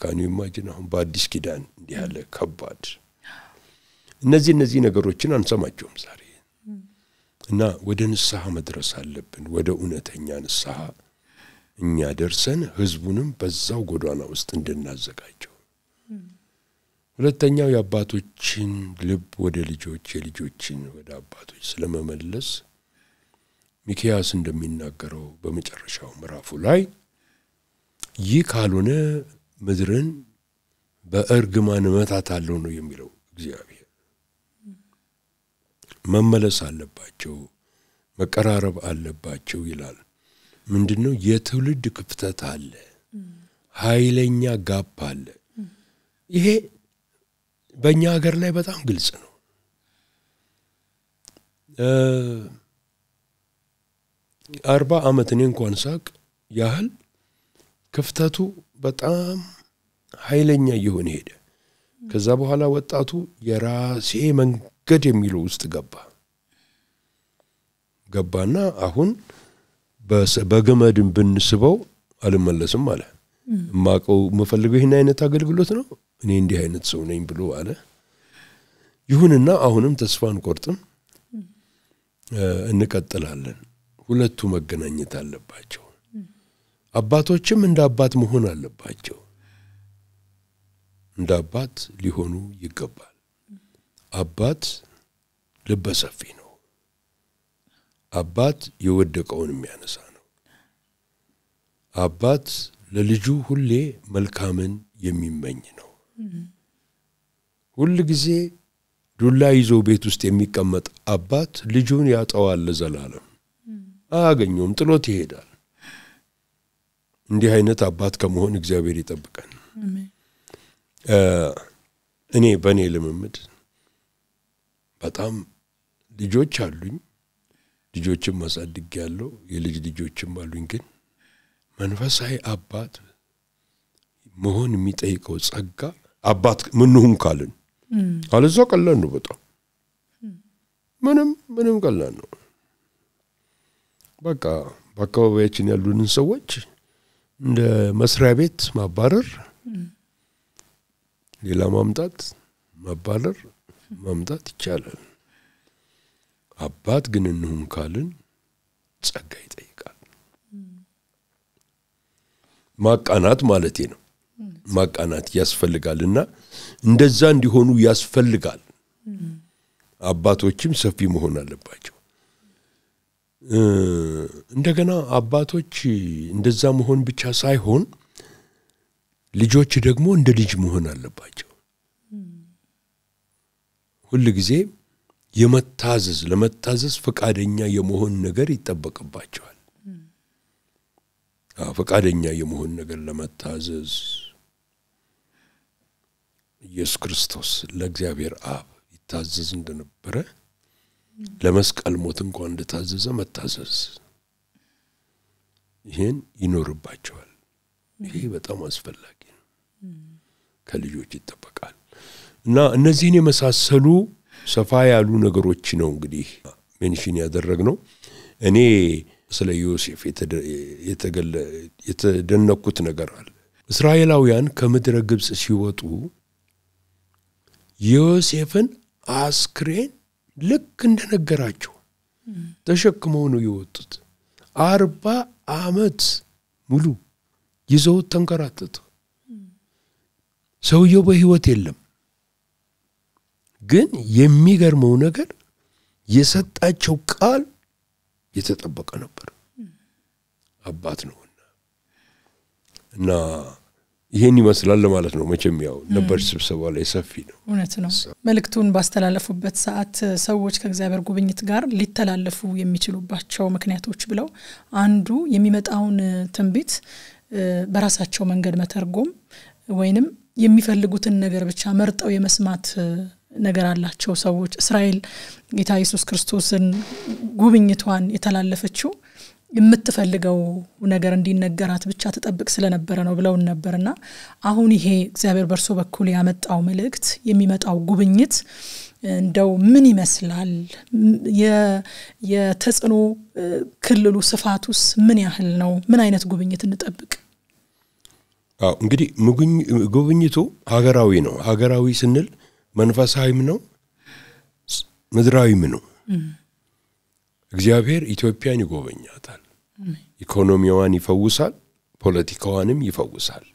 ካን ዩ ኢማጂን አሁን በአዲስ ኪዳን እንዲህ ያለ ከባድ እነዚህ ነገሮችን አንሰማቸውም ዛሬ። እና ወደ ንስሐ መድረስ አለብን። ወደ እውነተኛ ንስሐ እኛ ደርሰን ህዝቡንም በዛው ጎዳና ውስጥ እንድናዘጋጀው። ሁለተኛው የአባቶችን ልብ ወደ ልጆች፣ የልጆችን ወደ አባቶች ስለመመለስ ሚክያስ እንደሚናገረው በመጨረሻው ምዕራፉ ላይ ይህ ካልሆነ ምድርን በእርግማን መታታለው ነው የሚለው እግዚአብሔር። መመለስ አለባቸው፣ መቀራረብ አለባቸው ይላል። ምንድነው? የትውልድ ክፍተት አለ፣ ኃይለኛ ጋፕ አለ። ይሄ በእኛ ሀገር ላይ በጣም ግልጽ ነው። 40 ዓመት እኔ እንኳን ሳቅ ያህል ክፍተቱ በጣም ኃይለኛ እየሆነ ሄደ። ከዛ በኋላ ወጣቱ የራሴ መንገድ የሚለው ውስጥ ገባና አሁን በገመድም ብንስበው አልመለስም አለ። ማቀው መፈልገው ይሄን አይነት አገልግሎት ነው፣ እኔ እንዲህ አይነት ሰው ነኝ ብሎ አለ። ይሁንና አሁንም ተስፋን ቆርጥም እንቀጥላለን። ሁለቱ መገናኘት አለባቸው። አባቶችም እንደ አባት መሆን አለባቸው። እንደ አባት ሊሆኑ ይገባል። አባት ልበ ሰፊ ነው። አባት የወደቀውን የሚያነሳ ነው። አባት ለልጁ ሁሌ መልካምን የሚመኝ ነው። ሁሉ ጊዜ ዱላ ይዞ ቤት ውስጥ የሚቀመጥ አባት ልጁን ያጠዋል ለዘላለም። አያገኘውም፣ ጥሎት ይሄዳል። እንዲህ አይነት አባት ከመሆን እግዚአብሔር ይጠብቀን። እኔ በኔ ልምምድ በጣም ልጆች አሉኝ፣ ልጆችም ማሳድግ ያለው የልጅ ልጆችም አሉኝ። ግን መንፈሳዊ አባት መሆን የሚጠይቀው ጸጋ አባት ምንሁን ካልን አለዛ ቀላል ነው በጣም ምንም ቀላል ነው በቃ በአካባቢያችን ያሉንን ሰዎች እንደ መስሪያ ቤት ማባረር ሌላ ማምጣት ማባረር ማምጣት ይቻላል አባት ግን እንሁን ካልን ጸጋ ይጠይቃል ማቃናት ማለቴ ነው ማቃናት ያስፈልጋልና እንደዛ እንዲሆኑ ያስፈልጋል አባቶችም ሰፊ መሆን አለባቸው እንደገና አባቶች እንደዛ መሆን ብቻ ሳይሆን ልጆች ደግሞ እንደ ልጅ መሆን አለባቸው ሁሉ ጊዜ ለመታዘዝ ፈቃደኛ የመሆን ነገር ይጠበቅባቸዋል ፈቃደኛ የመሆን ነገር ለመታዘዝ ኢየሱስ ክርስቶስ ለእግዚአብሔር አብ ይታዘዝ እንደነበረ ለመስቀል ሞት እንኳን እንደታዘዘ መታዘዝ ይሄን ይኖርባቸዋል ይሄ በጣም አስፈላጊ ነው ከልጆች ይጠበቃል እና እነዚህን የመሳሰሉ ሰፋ ያሉ ነገሮች ነው እንግዲህ ሜንሽን ያደረግነው እኔ ስለ ዮሴፍ የተደነኩት ነገር አለ እስራኤላውያን ከምድረ ግብጽ ሲወጡ ዮሴፍን አስክሬን ልክ እንደነገራቸው ተሸክመው ነው የወጡት 40 ዓመት ሙሉ ይዘው ተንከራተቱ ሰውየው በህይወት የለም ግን የሚገርመው ነገር የሰጣቸው ቃል የተጠበቀ ነበር አባት ነውና እና ይሄን ይመስላል ማለት ነው መቼም ያው ነበር ስብሰባ ላይ ሰፊ ነው
እውነት ነው መልእክቱን ባስተላለፉበት ሰዓት ሰዎች ከእግዚአብሔር ጉብኝት ጋር ሊተላለፉ የሚችሉባቸው ምክንያቶች ብለው አንዱ የሚመጣውን ትንቢት በራሳቸው መንገድ መተርጎም ወይንም የሚፈልጉትን ነገር ብቻ መርጠው የመስማት ነገር አላቸው ሰዎች እስራኤል ጌታ ኢየሱስ ክርስቶስን ጉብኝቷን የተላለፈችው የምትፈልገው ነገር እንዲነገራት ብቻ ተጠብቅ ስለነበረ ነው ብለው ነበርና አሁን ይሄ እግዚአብሔር በርሶ በኩል ያመጣው መልእክት የሚመጣው ጉብኝት እንደው ምን ይመስላል የተጽኖ ክልሉ ስፋቱስ ምን ያህል ነው ምን አይነት ጉብኝት እንጠብቅ
እንግዲህ ጉብኝቱ ሀገራዊ ነው ሀገራዊ ስንል መንፈሳዊም ነው ምድራዊም ነው እግዚአብሔር ኢትዮጵያን ይጎበኛታል ኢኮኖሚዋን ይፈውሳል ፖለቲካዋንም ይፈውሳል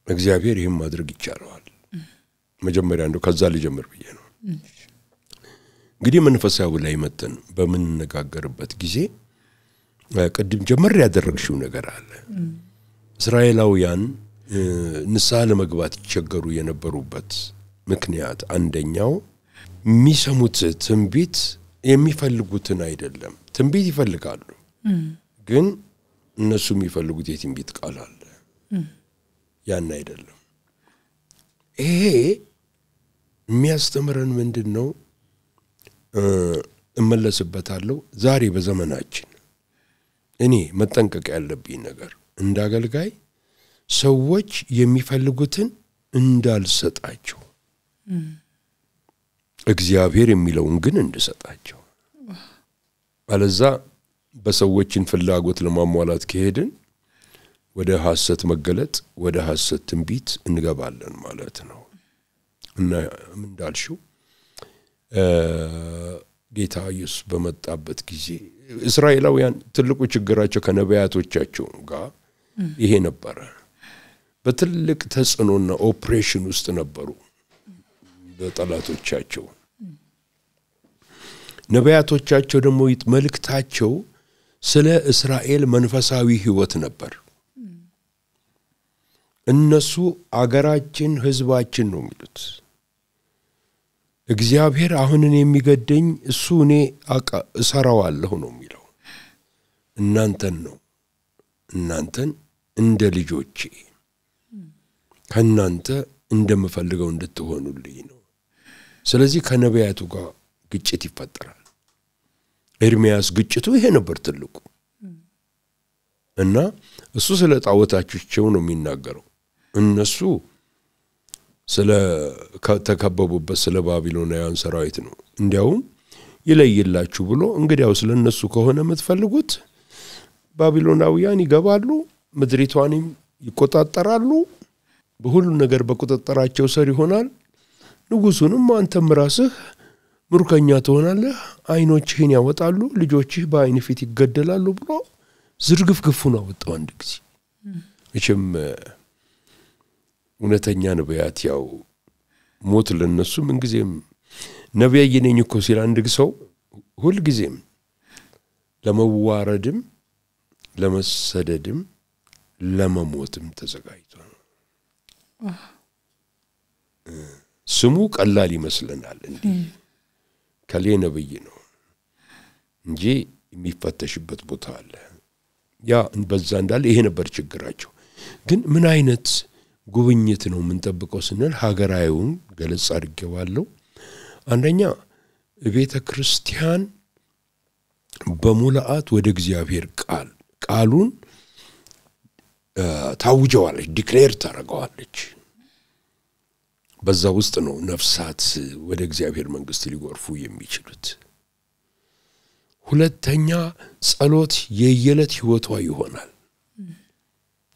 እግዚአብሔር ይሄን ማድረግ ይቻላል መጀመሪያ እንደው ከዛ ልጀምር ብዬ ነው እንግዲህ መንፈሳዊ ላይ መተን በምን ነጋገርበት ጊዜ ቀድም ጀመር ያደረግሽው ነገር አለ እስራኤላውያን ንስሐ ለመግባት ይቸገሩ የነበሩበት ምክንያት አንደኛው የሚሰሙት ትንቢት የሚፈልጉትን አይደለም ትንቢት ይፈልጋሉ ግን እነሱ የሚፈልጉት የትንቢት ቃል አለ ያን አይደለም ይሄ የሚያስተምረን ምንድነው እመለስበታለሁ ዛሬ በዘመናችን እኔ መጠንቀቅ ያለብኝ ነገር እንዳገልጋይ ሰዎች የሚፈልጉትን እንዳልሰጣቸው እግዚአብሔር የሚለውን ግን እንድሰጣቸው አለዛ በሰዎችን ፍላጎት ለማሟላት ከሄድን ወደ ሐሰት መገለጥ ወደ ሐሰት ትንቢት እንገባለን ማለት ነው እና ምን እንዳልሽው ጌታ ኢየሱስ በመጣበት ጊዜ እስራኤላውያን ትልቁ ችግራቸው ከነቢያቶቻቸው ጋር ይሄ ነበር በትልቅ ተጽዕኖና ኦፕሬሽን ውስጥ ነበሩ በጠላቶቻቸው ነቢያቶቻቸው ደግሞ መልእክታቸው ስለ እስራኤል መንፈሳዊ ህይወት ነበር እነሱ አገራችን ህዝባችን ነው የሚሉት እግዚአብሔር አሁንን የሚገደኝ እሱ እኔ እሰራዋለሁ ነው የሚለው እናንተን እንደ ልጆቼ ከናንተ እንደምፈልገው እንድትሆኑልኝ ነው ስለዚህ ከነቢያቱ ጋር ግጭት ይፈጠራል ኤርሚያስ ግጭቱ ይሄ ነበር ትልቁ እና እሱ ስለ ጣዖታቸው ነው የሚናገረው እነሱ ስለ ከተከበቡበት ስለ ባቢሎናውያን ሰራዊት ነው እንዲያውም ይለይላችሁ ብሎ እንግዲያው ስለነሱ ከሆነ የምትፈልጉት ባቢሎናውያን ይገባሉ ምድሪቷንም ይቆጣጣራሉ በሁሉ ነገር በቁጥጥራቸው ስር ይሆናል ንጉሱንም አንተም ራስህ ምርኮኛ ትሆናለህ አይኖችህን ያወጣሉ ልጆችህ በአይን ፊት ይገደላሉ ብሎ ዝርግፍግፉን አወጣው አንድ ጊዜ እችም እውነተኛ ነቢያት ያው ሞት ለነሱ ምን ጊዜም ነቢይ ነኝ እኮ ሲል አንድ ሰው ሁሉ ጊዜም ለመዋረድም ለመሰደድም ለመሞትም ተዘጋጅቷል ስሙ ቀላል ይመስልናል እንዴ ከሌ ነብይ ነው እንጂ የሚፈተሽበት ቦታ አለ ያ በዛ እንዳለ ይሄ ነበር ችግራቸው ግን ምን አይነት ጉብኝት ነው ምን ተጠብቀው ስንል ሀገራዩን ገለጽ አድርገዋለሁ አንደኛ ቤተ ክርስቲያን በሙላአት ወደ እግዚአብሔር ቃሉን ታውጀዋለች ዲክሌር ታረጋዋለች በዛ ውስጥ ነው ነፍሳት ወደ እግዚአብሔር መንግስት ሊጎርፉ የሚችሉት ሁለተኛ ጸሎት የየለት ህይወቷ ይሆናል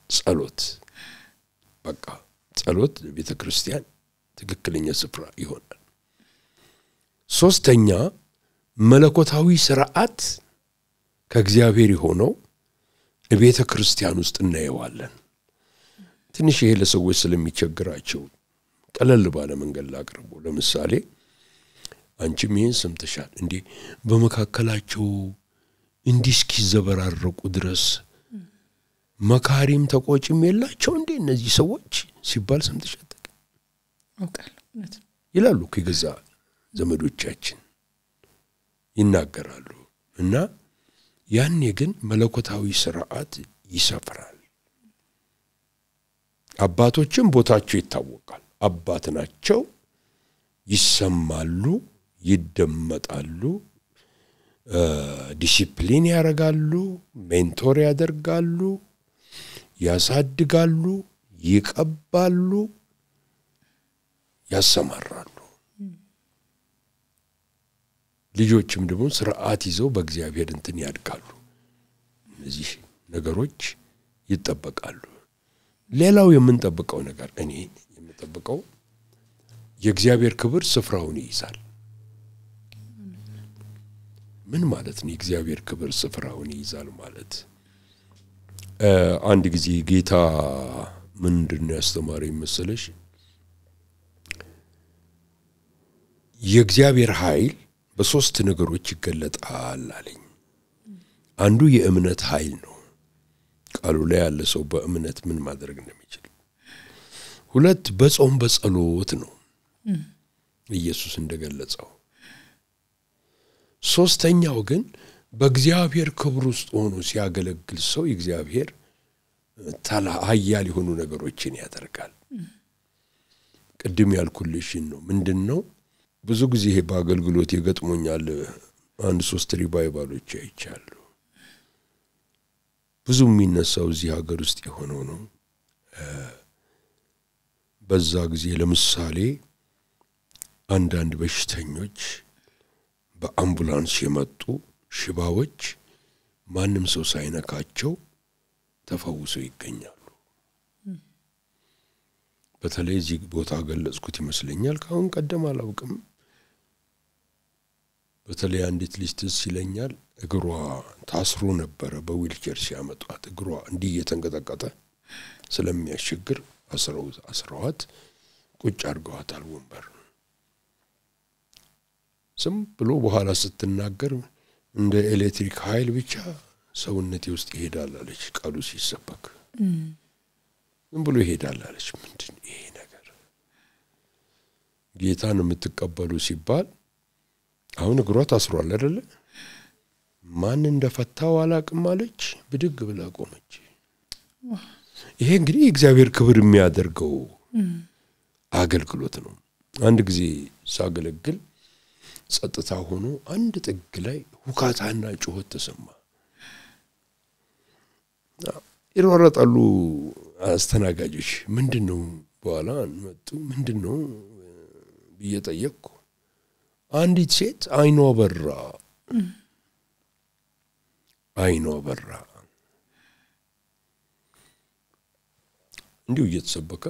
ጸሎት በቃ ጸሎት ቤተ ክርስቲያን ትክክለኛ ስፍራ ይሆናል ሶስተኛ መለኮታዊ ሥርዓት ከእግዚአብሔር ሆኖ ቤተ ክርስቲያን ውስጥ እናየዋለን ትንሽ ይሄ ለሰዎች ስለሚቸግራቸው ቀለል ባለ መንገድ ላቅርቡ ለምሳሌ አንቺ ምን ሰምተሻል እንዴ በመካከላቸው እንዲስኪ ዘበራረቁ ድረስ መካሪም ተቆጭም የላቸው እንዴ እነዚህ ሰዎች ሲባል ሰምተሻል
አውቃለሁ
ይላሉ ከገዛ ዘመዶቻችን ይናገራሉ እና ያኔ ግን መለኮታዊ ሥርዓት ይሰፍራል አባቶችም ቦታቸው ይታወቃል አባት ናቸው ይሰማሉ ይደመጣሉ ዲሲፕሊን ያረጋሉ ሜንቶር ያደርጋሉ ያሳድጋሉ ይቀባሉ ያሰማራሉ ልጆችም ደግሞ ሥርዓት ይዘው በእግዚአብሔር እንትን ያድጋሉ እነዚህ ነገሮች ይተበቃሉ ሌላው የምንጠብቀው ነገር እኔ የምጠብቀው የእግዚአብሔር ክብር ስፍራውን ይይዛል ምን ማለት ነው የእግዚአብሔር ክብር ስፍራውን ይይዛል ማለት አንድ ጊዜ ጌታ ምንድነው ያስተማረኝ መሰለሽ የእግዚአብሔር ኃይል በሶስት ነገሮች ይገለጣል አለኝ አንዱ የእምነት ኃይል ነው ቃሉ ላይ ያለ ሰው በእምነት ምን ማድረግ እንደሚችል ሁለት በጾም በጸሎት ነው ኢየሱስ እንደገለጸው ሶስተኛው ግን በእግዚአብሔር ክብር ውስጥ ሆኖ ሲያገለግል ሰው የእግዚአብሔር ኃያል የሆኑ ነገሮችን ያደርጋል ቅድም ያልኩልሽ ነው ምንድነው ብዙ ጊዜ በአገልግሎት የገጥሞኛል አንድ 3 ሪቫይቫሎች አይቻሉ ብዙ የሚነሳው እዚህ ሀገር ውስጥ የሆነው ነው በዛ ጊዜ ለምሳሌ አንዳንድ በሽተኞች በአምቡላንስ የመጡ ሽባዎች ማንም ሰው ሳይነካቸው ተፈውሰው ይገኛሉ በተለይ እዚህ ቦታ ገለጽኩት ይመስለኛል ካሁን ቀደም አላውቅም በተለይ አንዲት ልጅ ሲለኛል እግሯ ታስሮ ነበር በዊልቸር ሲያመጣት እግሯ እንዲህ እየተንቀጠቀጠ ስለሚያስቸግር አስረዋት ቁጭ አድርገዋታል ወንበር ዝም ብሎ በኋላ ስትናገር እንደ ኤሌክትሪክ ኃይል ብቻ ሰውነቴ ውስጥ ይሄዳል አለች ቃሉ ሲሰበክ ዝም ብሎ ይሄዳል አለች ምንድን ይሄ ነገር ጌታን የምትቀበሉ ሲባል አሁን እግሯ ታስሯል አይደል ማን እንደፈታው አላቅም አለች ብድግ ብላ ቆመች ይሄ እንግዲህ እግዚአብሔር ክብር የሚያደርገው አገልግሎት ነው አንድ ጊዜ ሳገለግል ጸጥታ ሆኖ አንድ ጥግ ላይ ሁካታና ጩኸት ተሰማ ይሮራጣሉ አስተናጋጆች ምንድነው በኋላ መጡ ምንድነው በየጠየቁ አንዲት ሴት አይኗ በራ እንዲሁ እየተሰበከ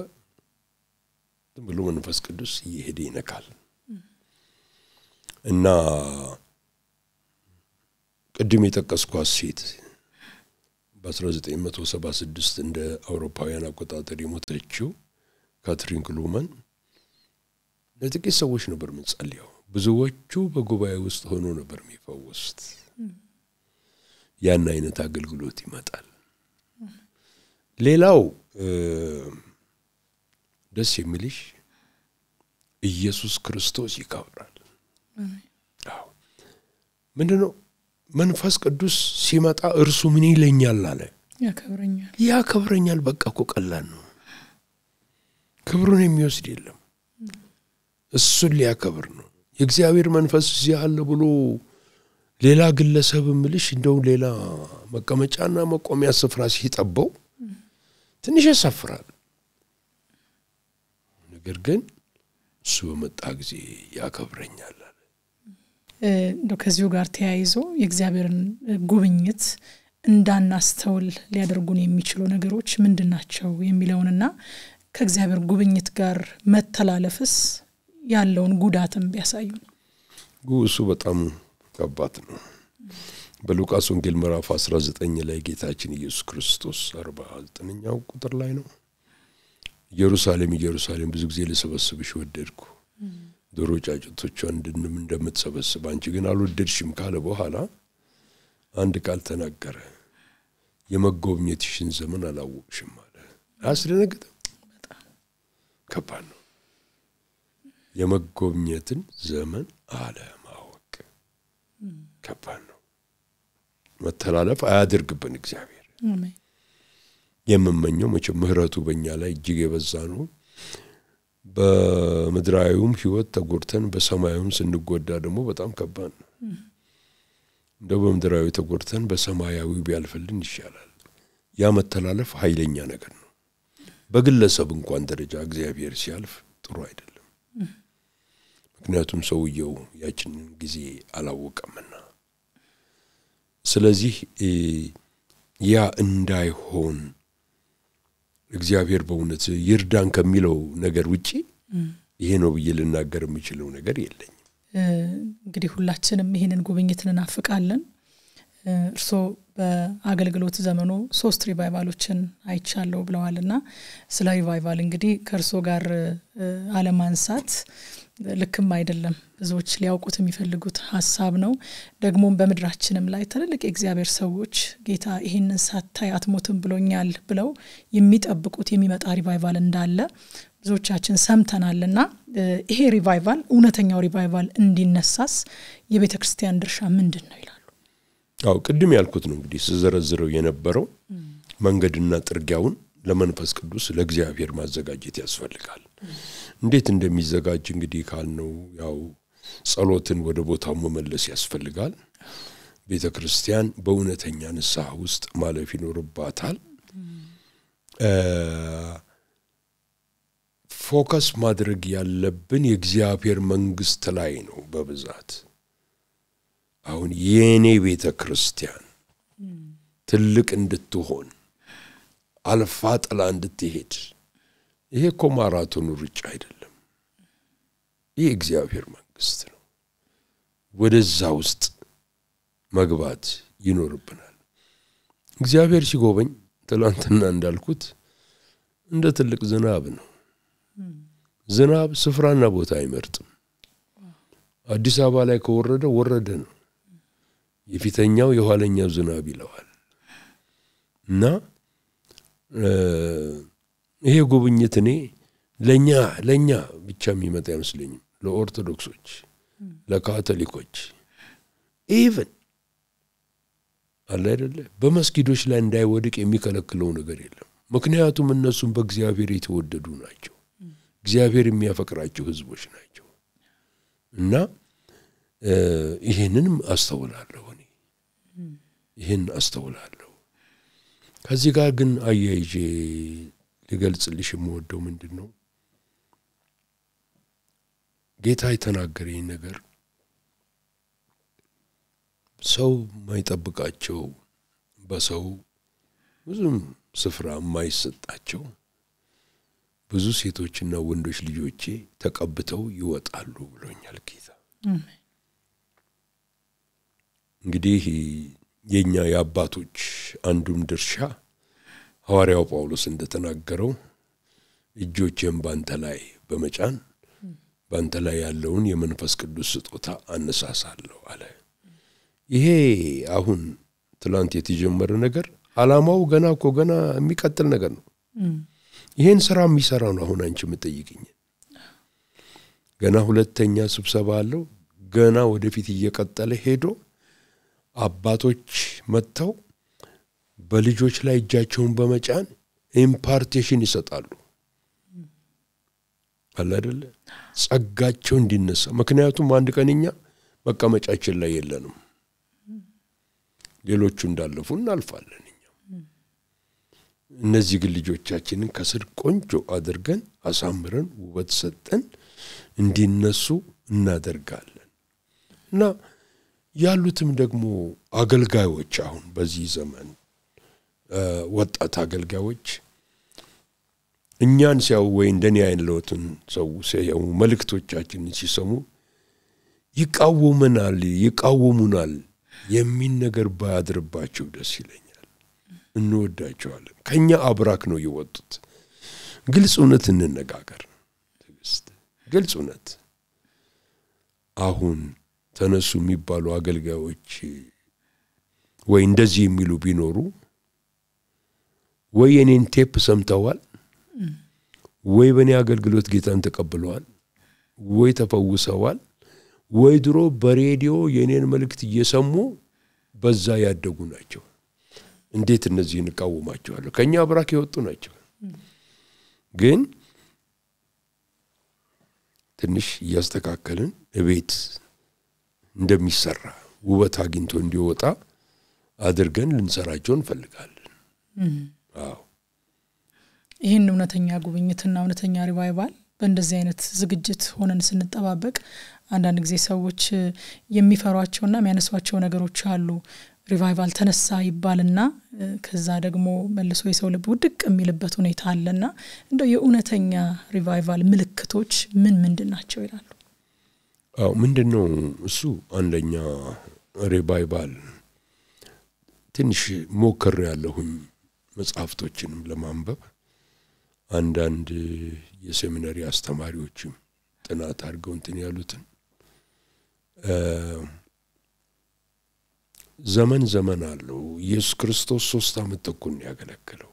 ብሎ መንፈስ ቅዱስ እየሄደ ይነካል እና ቅድም የጠቀስኳት ሴት በ1976 እንደ አውሮፓውያን አቆጣጠር የሞተችው ካትሪን ክሉመን ለጥቂት ሰዎች ነበር የምንጸልየው ብዙዎቹ በጉባኤ ውስጥ ሆኖ ነበር የሚፈወሱት ያን አይነት አገልግሎት ይመጣል ሌላው ደስ የሚልሽ ኢየሱስ ክርስቶስ ይከብራል አዎ ምንድነው መንፈስ ቅዱስ ሲመጣ እርሱ ምን ይለኛል አለ ያከብረኛል በቃ እኮ ቀላል ነው ክብሩን የሚወስድ የለም እሱን ሊያከብር ነው የእግዚአብሔር መንፈስ እዚህ አለ ብሎ ሌላ ግለሰብ ምልሽ እንደው ሌላ መቀመጫና መቆሚያ ስፍራ ሲጠበው ትንሽ ያሳፍራል ነገር ግን እሱ በመጣ ጊዜ ያከብረኛል
ከዚሁ ጋር ተያይዞ የእግዚአብሔርን ጉብኝት እንዳናስተውል ሊያደርጉን የሚችሉ ነገሮች ምንድናቸው የሚለውንና ከእግዚአብሔር ጉብኝት ጋር መተላለፍስ ያለውን ጉዳትም ቢያሳዩን
እሱ በጣም ከባድ ነው በሉቃስ ወንጌል ምዕራፍ 19 ላይ ጌታችን ኢየሱስ ክርስቶስ 49ኛው ቁጥር ላይ ነው ኢየሩሳሌም ብዙ ጊዜ ለሰበስብሽ ወደድኩ ዶሮ ጫጩቶቿን እንደምትሰበስብ አንቺ ግን አልወደድሽም ካለ በኋላ አንድ ቃል ተናገረ የመጎብኘትሽን ዘመን አላወቅሽም አለ አስደነገጠም በጣም ከባድ ነው የመጎብኘትን ዘመን አለማወቅ ከባድ ነው መተላለፍ አያድርግብን እግዚአብሔር
አሜን
የምመኘው መቼ ምህረቱ በእኛ ላይ እጅግ የበዛ ነው በመድራዩም ህይወት ተጎርተን በሰማዩም ስንጎዳ ደግሞ በጣም ከባድ ነው እንደው በመድራዩ ተጎርተን በሰማያዊ ቢያልፈልን ይሻላል ያ መተላለፍ ኃይለኛ ነገር ነው በግለሰብ እንኳን ደረጃ እግዚአብሔር ሲያልፍ ጥሩ አይደለም ምክንያቱም ሰውየው ያችንን ጊዜ አላወቀምና ስለዚህ ያ እንዳይሆን እግዚአብሔር በእውነት ይርዳን ከሚለው ነገር ውጪ ይሄ ነው በየልናገር የሚችለው ነገር የለኝም
እንግዲህ ሁላችንም ይሄንን ጉብኝትን እናፍቃለን እርሶ በአገልግሎት ዘመኑ 3 ሪቫይቫሎችን አይቻለው ብለዋልና ስለ ሪቫይቫል እንግዲህ ከርሶ ጋር አለማንሳት ልክም አይደለም ብዙዎች ሊያውቁት የሚፈልጉት ሐሳብ ነው ደግሞም በመድራችንም ላይ ትልልቅ የእግዚአብሔር ሰዎች ጌታ ይሄንን ሳታይ አትሞትም ብሎኛል ብለው የሚጠብቁት የሚመጣ ሪቫይቫል እንዳለ ብዙዎቻችን ሰምተናልና ይሄ ሪቫይቫል እውነተኛው ሪቫይቫል እንዲነሳስ የቤተክርስቲያን ድርሻ ምንድነው ይላሉ
አው ቅድም ያልኩት ነው እንግዲህ ሲዘረዝረው የነበረው መንገድና ጥርጊያውን ለመንፈስ ቅዱስ ለእግዚአብሔር ማዘጋጀት ያስፈልጋል እንዴት እንደሚዘጋጅ እንግዲህ ካልነው ያው ጸሎትን ወደ ቦታው መመለስ ያስፈልጋል ቤተክርስቲያን በእውነተኛ ንስሐ ውስጥ ማለፍ ይኖርባታል ፎከስ ማድረግ ያለብን የእግዚአብሔር መንግስት ላይ ነው በብዛት አሁን የኔ ቤተክርስቲያን ትልቅ እንድትሆን አልፋ ጥላ እንድትሄድ ይሄ እኮ ማራቶን ሩጫ አይደለም ይሄ እግዚአብሔር መንግስት ነው ወደዛ ውስጥ መግባት ይኖርብናል እግዚአብሔር ሲጎበኝ ትላንትና እንዳልኩት እንደ ትልቅ ዝናብ ነው ዝናብ ስፍራና ቦታ አይመርጥም አዲስ አበባ ላይ ከወረደ ወረደ ነው የፊተኛው የኋለኛው ዝናብ ይለዋል እና ይሄ ጉብኝት እኔ ለኛ ብቻ የሚመጣ አይመስለኝም ለኦርቶዶክሶች ለካቶሊኮች ኢቭን አለ አይደለ በመስጊዶች ላይ እንዳይወድቅ የሚከለክለው ነገር የለም ምክንያቱም እነሱም በእግዚአብሔር የተወደዱ ናቸው እግዚአብሔር የሚያፈቅራቸው ህዝቦች ናቸው እና ይሄንንም አስተውላለሁ እኔ ይሄን አስተውላለሁ ከዚህ ጋር ግን አያይጄ ልገልጽልሽ የምወደው ምንድነው ጌታ የተናገረኝ ነገር ሰው ማይጠብቃቸው በሰው ብዙም ስፍራ ማይሰጣቸው ብዙ ሴቶችና ወንዶች ልጆቼ ተቀብተው ይወጣሉ ብሎኛል ጌታ። እንግዲህ የኛ የአባቶች አንዱም ድርሻ ሐዋርያው ጳውሎስ እንደተናገረው እጆቼን ባንተ ላይ በመጫን ባንተ ላይ ያለውን የመንፈስ ቅዱስ ስጦታ አነሳሳለሁ አለ። ይሄ አሁን ትላንት የተጀመረ ነገር ዓላማው ገና የሚቀጥል ነገር ነው። ይሄን ስራ የሚሰራው ነው አሁን አንቺ የምትጠይቂኝ። ገና ሁለተኛ ስብሰባ አለው። ገና ወደፊት እየቀጠለ ሄዶ አባቶች መተው በልጆች ላይ እጃቸውን በመጫን ኢምፓርቴሽን ይሰጣሉ አለ አይደለ? ጸጋቸው እንዲነሳ። ምክንያቱም አንድ ቀንኛ መቀመጫችን ላይ የለንም። ሌሎቹ እንዳለፉ እናልፋለን እኛ። እነዚህ ግን ልጆቻችንን ከስር ቆንጆ አድርገን አሳምረን ውበት ሰጠን እንዲነሱ እናደርጋለን። እና ያሉትም ደግሞ አገልጋዮች አሁን በዚህ ዘመን ወጣት አገልጋዮች እኛን ሲያው ወይ እንደኔ አይነለውትን ሰው ሲያው መልእክቶቻችንን ሲሰሙ ይቃወሙናል የሚል ነገር ባያድርባቸው ደስ ይለኛል። እንወዳቸዋለን። ከኛ አብራክ ነው የወጡት። ግልጽ እውነት እንነጋገር። ግልጽ እውነት አሁን ተነሱ የሚባሉ አገልጋዮች ወይ እንደዚህ የሚሉ ቢኖሩ ወይ የኔን ቴፕ ሰምተዋል ወይ በኔ አገልግሎት ጌታን ተቀብለዋል ወይ ተፈውሰዋል ወይ ድሮ በሬዲዮ የኔን መልእክት እየሰሙ በዛ ያደጉ ናቸው። እንዴት እነዚህ እንቃወማቸዋለሁ? ከኛ አብራክ የወጡ ናቸው። ግን ትንሽ ያስተካከልን እቤት እንደሚሰራ ውበት አግኝቶ እንዲወጣ አድርገን ልንሰራቸው እንፈልጋለን። አዎ
ይሄን እውነተኛ ጉብኝትና እውነተኛ ሪቫይቫል በእንደዚህ አይነት ዝግጅት ሆነን ስንጠባበቅ አንዳንድ ጊዜ ሰዎች የሚፈሯቸውና የሚያነሷቸው ነገሮች አሉ። ሪቫይቫል ተነሳ ይባልና ከዛ ደግሞ መልሶ የሰው ልብ ውድቅ የሚልበት ሁኔታ አለና እንደው የእውነተኛ ሪቫይቫል ምልክቶች ምንድን ናቸው ይላሉ?
አዎ ምንድነው እሱ? አንደኛ ሪቫይቫል ትንሽ ሞከር ያለሁኝ መጽሐፍቶችንም ለማንበብ አንዳንድ የሴሚናሪ አስተማሪዎችም ጥናት አድርገው እንትን ያሉትን ዘመን አለው። ኢየሱስ ክርስቶስ 3 ዓመት ተኩል ያገለገለው።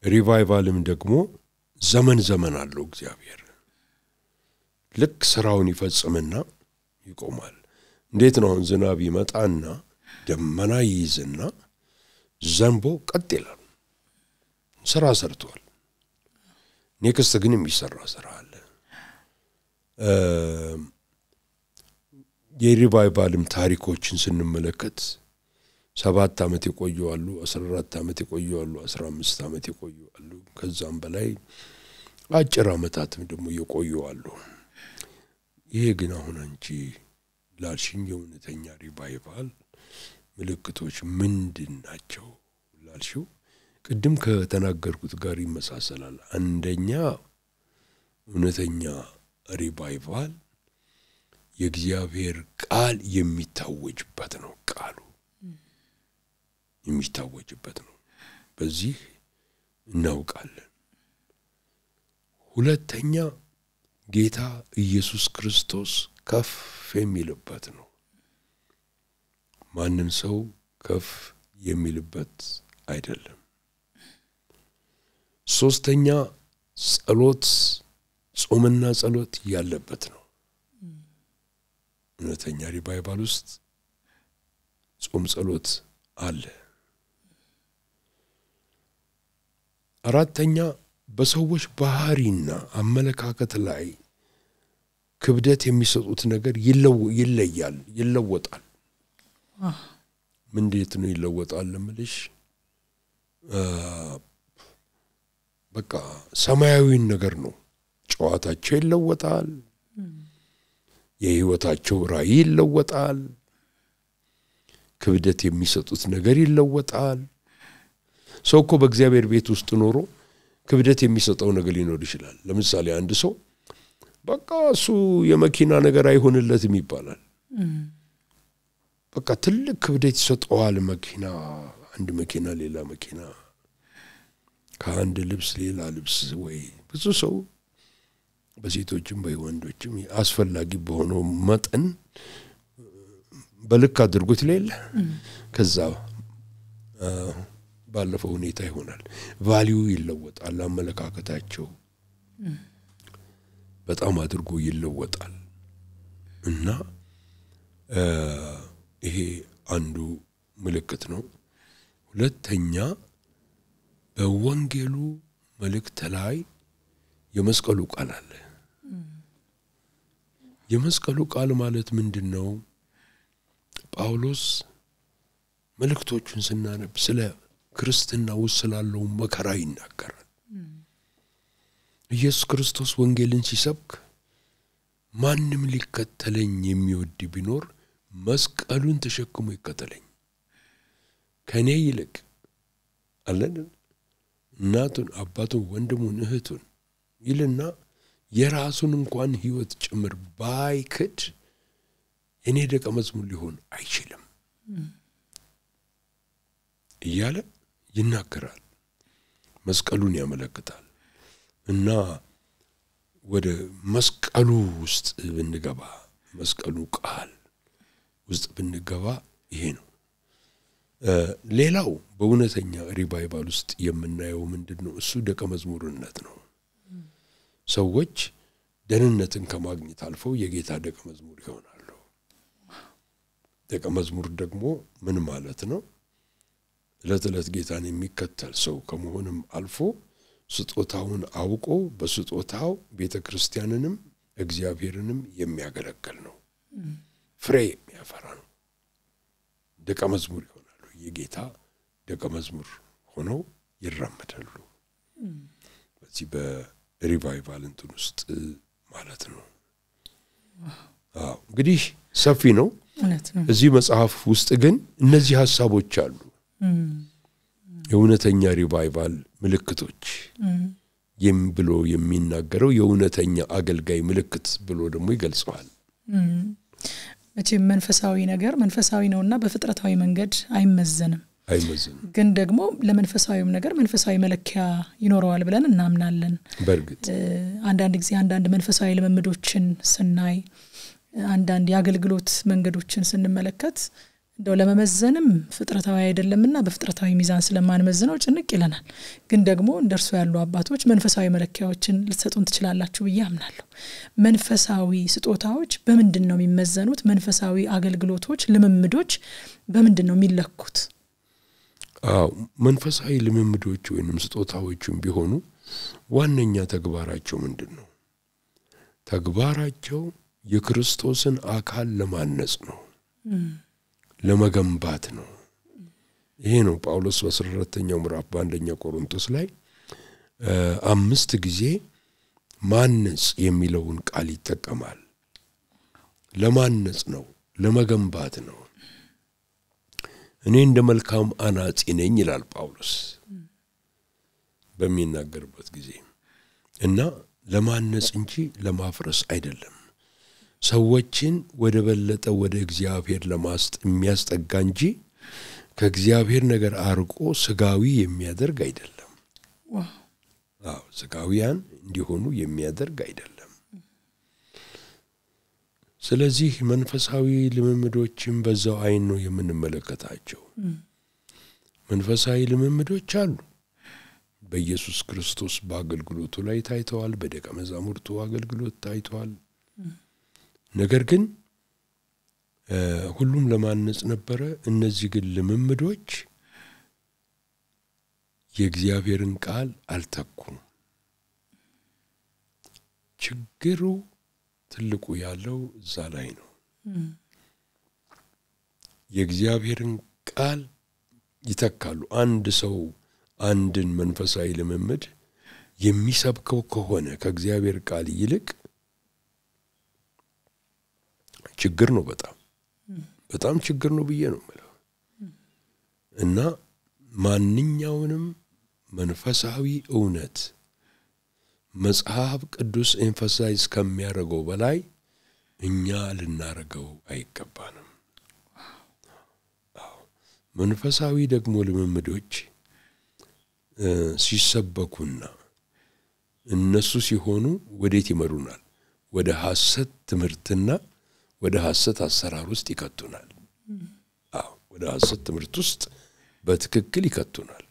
ሪቫይቫልም ደግሞ ዘመን አለው። እግዚአብሔር ልክ ስራውን ይፈጽምና ይቆማል። እንዴት ነው? ዝናብ ይመጣና ደመና ይይዝና ዘንቦ ቀጥ ይላል። ስራ ሰርቷል። ኔክስት ግን የሚሰራ ስራ አለ። የሪቫይቫልም ታሪኮችን ስንመለከት 7 ዓመት የቆዩ አሉ፣ 14 ዓመት የቆዩ አሉ፣ 15 ዓመት የቆዩ አሉ፣ ከዛም በላይ አጭር ዓመታትም ደግሞ የቆዩ አሉ። ይሄ ግን አሁን አንቺ ላልሽኝ የእውነተኛ ሪቫይቫል ምልክቶች ምንድናቸው ላልሽው ቅድም ከተናገርኩት ጋር ይመሳሰላል። አንደኛ እውነተኛ ሪቫይቫል የእግዚአብሔር ቃል የሚታወጅበት ነው። ቃሉ የሚታወጅበት ነው። በዚህ እናውቃለን። ሁለተኛ ጌታ ኢየሱስ ክርስቶስ ከፍ የሚልበት ነው። ማንም ሰው ከፍ የሚልበት አይደለም። ሶስተኛ ጸሎት፣ ጾምና ጸሎት ያለበት ነው። እውነተኛ ሪቫይቫል ውስጥ ጾም ጸሎት አለ። አራተኛ በሰዎች ባህሪና አመለካከት ላይ ክብደት የሚሰጡት ነገር ይለወጣል። እንዴት ነው ይለወጣል ለምልሽ? በቃ ሰማያዊን ነገር ነው ጨዋታቸው ይለወጣል። የህይወታቸው ራዕይ ይለወጣል። ክብደት የሚሰጡት ነገር ይለወጣል። ሰው እኮ በእግዚአብሔር ቤት ውስጥ ኖሮ ክብደት የሚሰጠው ነገር ሊኖር ይችላል። ለምሳሌ አንድ ሰው በቃ እሱ የመኪና ነገር አይሆንለትም ይባላል። በቃ ትልቅ ክብደት ይሰጠዋል መኪና፣ አንድ መኪና ሌላ መኪና፣ ከአንድ ልብስ ሌላ ልብስ። ወይ ብዙ ሰው በሴቶችም በወንዶችም አስፈላጊ በሆነው መጠን በልክ አድርጎት ሌላ ከዛ ባለፈው ሁኔታ ይሆናል። ቫልዩ ይለወጣል። አመለካከታቸው በጣም አድርጎ ይለወጣል። እና ይሄ አንዱ ምልክት ነው። ሁለተኛ በወንጌሉ መልእክት ላይ የመስቀሉ ቃል አለ። የመስቀሉ ቃል ማለት ምንድነው? ጳውሎስ መልእክቶቹን ስናነብ ስለ ክርስትና ውስጥ ስላለው መከራ ይናገራል። ኢየሱስ ክርስቶስ ወንጌልን ሲሰብክ ማንም ሊከተለኝ የሚወድ ቢኖር መስቀሉን ተሸክሞ ይከተለኝ፣ ከኔ ይልቅ አለን እናቱን አባቱን ወንድሙን እህቱን ይልና የራሱን እንኳን ህይወት ጭምር ባይክድ እኔ ደቀ መዝሙር ሊሆን አይችልም እያለ ይናገራል። መስቀሉን ያመለክታል። እና ወደ መስቀሉ ውስጥ ብንገባ መስቀሉ ቃል ውስጥ ብንገባ ይሄ ነው። ሌላው በእውነተኛ ሪቫይቫል ውስጥ የምናየው ምንድነው? እሱ ደቀ መዝሙርነት ነው። ሰዎች ደህንነትን ከማግኘት አልፈው የጌታ ደቀ መዝሙር ይሆናሉ። ደቀ መዝሙር ደግሞ ምን ማለት ነው? ለተለት ጌታን የሚከተል ሰው ከመሆንም አልፎ ስጦታውን አውቆ በስጦታው ቤተክርስቲያንንም እግዚአብሔርንም የሚያገለግል ነው። ፍሬ የሚያፈራ ነው። ደቀ መዝሙር ይሆናሉ። የጌታ ደቀ መዝሙር ሆነው ይራመዳሉ። በዚህ በሪቫይቫል እንትን ውስጥ ማለት ነው። እንግዲህ ሰፊ ነው። እዚህ መጽሐፍ ውስጥ ግን እነዚህ ሐሳቦች አሉ። የእውነተኛ ሪቫይቫል ምልክቶች ብሎ የሚናገረው የእውነተኛ አገልጋይ ምልክት ብሎ ደግሞ ይገልጸዋል።
መቼም መንፈሳዊ ነገር መንፈሳዊ ነውና በፍጥረታዊ መንገድ አይመዘንም። ግን ደግሞ ለመንፈሳዊም ነገር መንፈሳዊ መለኪያ ይኖረዋል ብለን እናምናለን።
በርግጥ
አንዳንድ ጊዜ አንዳንድ መንፈሳዊ ልምምዶችን ስናይ አንዳንድ የአገልግሎት መንገዶችን ስንመለከት እንደው ለመመዘንም ፍጥረታዊ አይደለምና በፍጥረታዊ ሚዛን ስለማንመዝነው ጭንቅ ይለናል። ግን ደግሞ እንደርሱ ያሉ አባቶች መንፈሳዊ መለኪያዎችን ልትሰጡን ትችላላችሁ ብዬ አምናለሁ። መንፈሳዊ ስጦታዎች በምንድነው የሚመዘኑት? መንፈሳዊ አገልግሎቶች ልምምዶች በምንድነው የሚለኩት?
መንፈሳዊ ልምምዶች ወይንም ስጦታዎችም ቢሆኑ ዋነኛ ተግባራቸው ምንድነው? ተግባራቸው የክርስቶስን አካል ለማነጽ ነው፣ ለመገንባት ነው። ይሄ ነው ጳውሎስ በ14ኛው ምዕራፍ በአንደኛ ቆሮንቶስ ላይ 5 ጊዜ ማነጽ የሚለውን ቃል ይጠቀማል። ለማነጽ ነው፣ ለመገንባት ነው። እኔ እንደ መልካም አናጺ ነኝ ይላል ጳውሎስ በሚናገርበት ጊዜ እና ለማነጽ እንጂ ለማፍረስ አይደለም። ሰዎችን ወደ በለጠ ወደ እግዚአብሔር የሚያስጠጋ እንጂ ከእግዚአብሔር ነገር አርቆ ስጋዊ የሚያደርግ አይደለም። ስጋዊያን እንዲሆኑ የሚያደርግ አይደለም። ስለዚህ መንፈሳዊ ልምምዶችን በዛው አይን ነው የምንመለከታቸው። መንፈሳዊ ልምምዶች አሉ። በኢየሱስ ክርስቶስ በአገልግሎቱ ላይ ታይተዋል። በደቀ መዛሙርቱ አገልግሎት ታይተዋል። ነገር ግን ሁሉም ለማነጽ ነበረ። እነዚህ ግን ልምምዶች የእግዚአብሔርን ቃል አልተኩም። ችግሩ ትልቁ ያለው እዛ ላይ ነው። የእግዚአብሔርን ቃል ይተካሉ። አንድ ሰው አንድን መንፈሳዊ ልምምድ የሚሰብከው ከሆነ ከእግዚአብሔር ቃል ይልቅ ችግር ነው በጣም ችግር ነው ብዬ ነው ማለት እና ማንኛውንም መንፈሳዊ እውነት መጽሐፍ ቅዱስ ኤምፋሳይዝ ከሚያደርገው በላይ እኛ ልናረገው አይገባንም መንፈሳዊ ደግሞ ልምምዶች ሲሰበኩና እነሱ ሲሆኑ ወዴት ይመሩናል ወደ ሐሰት ትምህርትና ወደ ሐሰት አሰራር ውስጥ ይከቱናል ወደ ሐሰት ትምህርት ውስጥ በትክክል ይከቱናል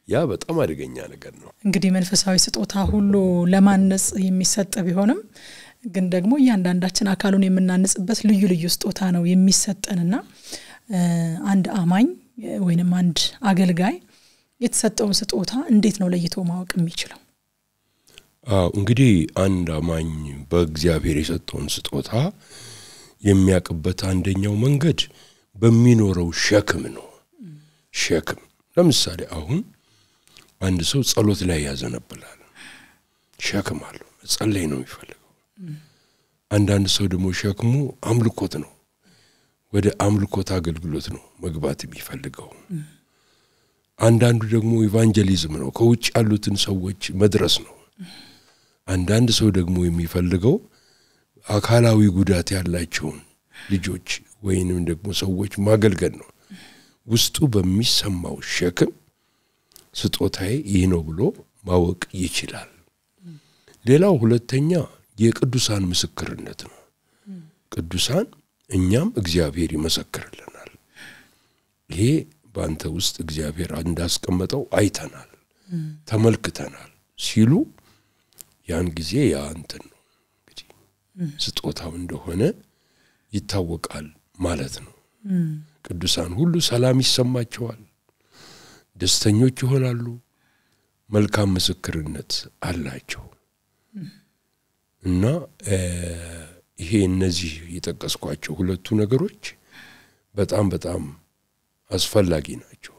ያ በጣም አደገኛ ነገር ነው
እንግዲህ መንፈሳዊ ስጦታ ሁሉ ለማነጽ የሚሰጥ ቢሆንም ግን ደግሞ እያንዳንዳችን አካሉን የምናንጽበት ልዩ ልዩ ስጦታ ነው የሚሰጠንና አንድ አማኝ ወይንም አንድ አገልጋይ የተሰጠውን ስጦታ እንዴት ነው ለይቶ ማወቅ የሚችለው
እንግዲህ አንድ አማኝ በእግዚአብሔር የሰጠውን ስጦታ የሚያቀበት አንደኛው መንገድ በሚኖረው ሸክም ነው ሸክም ለምሳሌ አሁን አንድ ሰው ጸሎት ላይ ያዘነብላል ሸክም አለው ጸለይ ነው የሚፈልገው አንዳንድ ሰው ደግሞ ሸክሙ አምልኮት ነው ወደ አምልኮት አገልግሎት ነው መግባት የሚፈልገው አንዳንዱ ደግሞ ኢቫንጀሊዝም ነው ከውጭ ያሉትን ሰዎች መድረስ ነው አንዳንድ ሰው ደግሞ የሚፈልገው አካላዊ ጉዳት ያላቸው ልጆች ወይንም ደግሞ ሰዎች ማገልገል ነው ውስጡ በሚሰማው ሸክም ስጦታዬ ይህ ነው ብሎ ማወቅ ይችላል ሌላው ሁለተኛ የቅዱሳን ምስክርነት ነው ቅዱሳን እኛም እግዚአብሔር ይመሰክርልናል ይሄ ባንተ ውስጥ እግዚአብሔር እንዳስቀመጠው አይተናል ተመልክተናል ሲሉ ያን ጊዜ ያንተን ነው እንግዲህ ስጦታው እንደሆነ ይታወቃል ማለት ነው ቅዱሳን ሁሉ ሰላም ይሰማቸዋል ደስተኞች ይሆናሉ መልካም ምስክርነት አላቸው እና ይሄ እነዚህ የተቀስቋቸው ሁለቱ ነገሮች በጣም አስፈላጊ ናቸው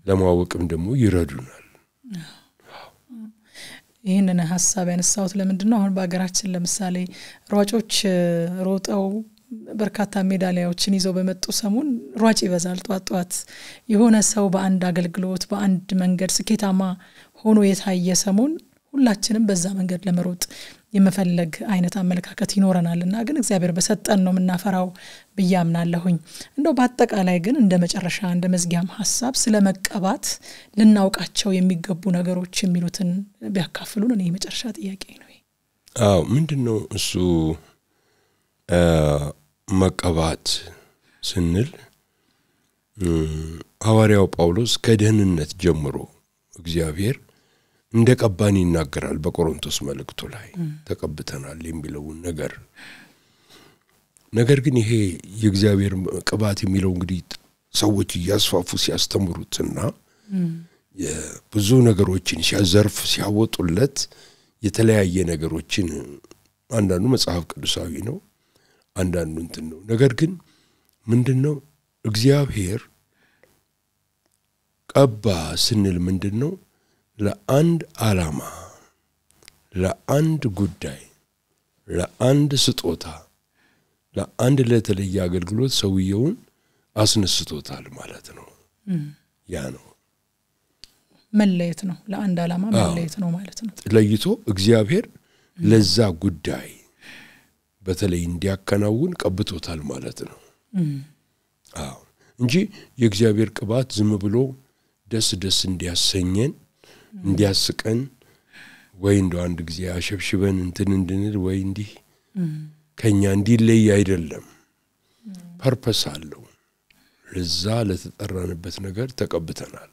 ለማወቅም ደግሞ ይረዱናል
ይሄንን ሐሳብ ያነሳውት ለምንድነው አሁን በአገራችን ለምሳሌ ሯጮች ሮጠው በርካታ ሜዳሊያዎችን ይዘው በመጡ ሰሞን ሯጭ ይበዛል ጧት የሆነ ሰው በአንድ አገልግሎት በአንድ መንገድ ስኬታማ ሆኖ የታየ ሰሞን ሁላችንም በዛ መንገድ ለመሮጥ የመፈለግ አይነት አመለካከት ይኖረናልና ግን እግዚአብሔር በሰጠን ነው ምናፈራው በያምናለሁኝ እንደው በአጠቃላይ ግን እንደ መጨረሻ እንደ መዝጊያም ሐሳብ ስለመቀባት ልናውቃቸው የሚገቡ ነገሮች የሚሉትን ቢያካፍሉን እኔ መጨረሻ ጥያቄ ነው
ምንድነው እሱ መቀባት ስንል ሐዋርያው ጳውሎስ ከደህንነት ጀምሮ እግዚአብሔር እንደቀባን ይናገራል በቆሮንቶስ መልእክቱ ላይ ተቀብተናል የሚለው ነገር ግን ይሄ የእግዚአብሔር ቅባት የሚለው እንግዲህ ሰዎች ያስፋፉ ሲያስተምሩትና የብዙ ነገሮችን ሲያዘርፍ ሲያወጡለት የተለያየ ነገሮችን አንዳንዱ መጽሐፍ ቅዱሳዊ ነው አንዳንዱ እንትን ነው ነገር ግን ምንድነው እግዚአብሔር ቀባ ስንል ምንድነው ለአንድ ዓላማ ለአንድ ጉዳይ ለአንድ ስጦታ ለአንድ ለተለየ አገልግሎት ሰውየውን አስነስቶታል ማለት ነው ያ ነው
መለየት ነው ለአንድ ዓላማ መለየት ነው ማለት ነው
ለይቶ እግዚአብሔር ለዛ ጉዳይ በተለይ እንዲያከናውን ቀብቶታል ማለት ነው እንጂ የእግዚአብሔር ቅባት ዝም ብሎ ደስ እንዲያሰኘን እንዲያስቀን ወይ እንደ አንድ ጊዜ አሸብሽበን እንትን እንድንል ወይ እንዲህ ከኛ እንዲለይ አይደለም ፐርፐስ አለው ለዛ ለተጠራንበት ነገር ተቀብተናል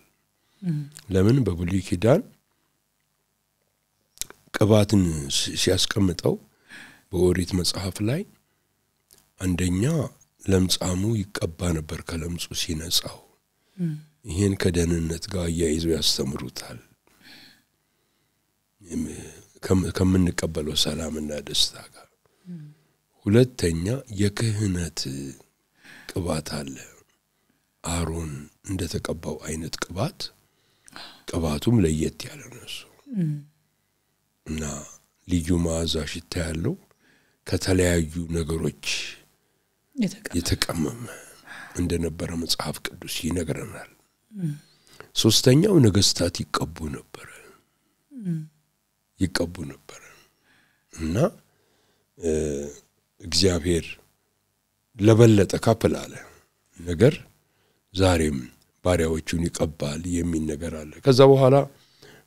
ለምን በብሉይ ኪዳን ቅባትን ሲያስቀምጠው በኦሪት መጽሐፍ ላይ አንደኛ ለምጻሙ ይቀባ ነበር ከለምጹ ሲነጻው ይሄን ከደህንነት ጋር ያይዘው ያስተምሩታል ከምንቀበለው ሰላምና ደስታ ጋር ሁለተኛ የክህነት ቅባት አለ አሮን እንደተቀባው አይነት ቅባቱም ለየት ያለ ነው እና ልዩ መዓዛ ሽታ ያለው ከተለያዩ ነገሮች የተቀመመ እንደነበረ መጽሐፍ ቅዱስ ይነግረናል። ሶስተኛው ነገስታት ይቀቡ ነበር እና እግዚአብሔር ለበለጠ ካፕል አለ ነገር ዛሬም ባሪያዎቹን ይቀባል የሚል ነገር አለ። ከዛ በኋላ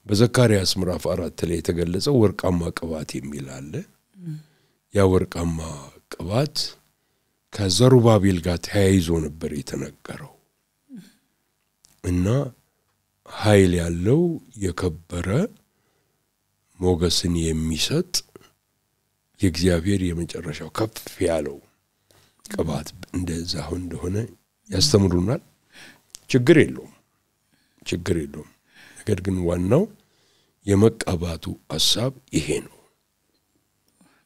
በዘካርያስ ምዕራፍ 4 ላይ የተገለጸው ወርቃማ ቅባት የሚል አለ። ያ ወርቃማ ቅባት ከዘሩባቤል ጋር ተያይዞ ነበር የተነገረው እና ኃይል ያለው የከበረ ሞገስን የሚሰጥ የእግዚአብሔር የመጨረሻው ከፍ ያለው ቅባት እንደዛ እንደሆነ ያስተምሩናል። ችግር የለውም። ነገር ግን ዋናው የመቀባቱ ሐሳብ ይሄ ነው።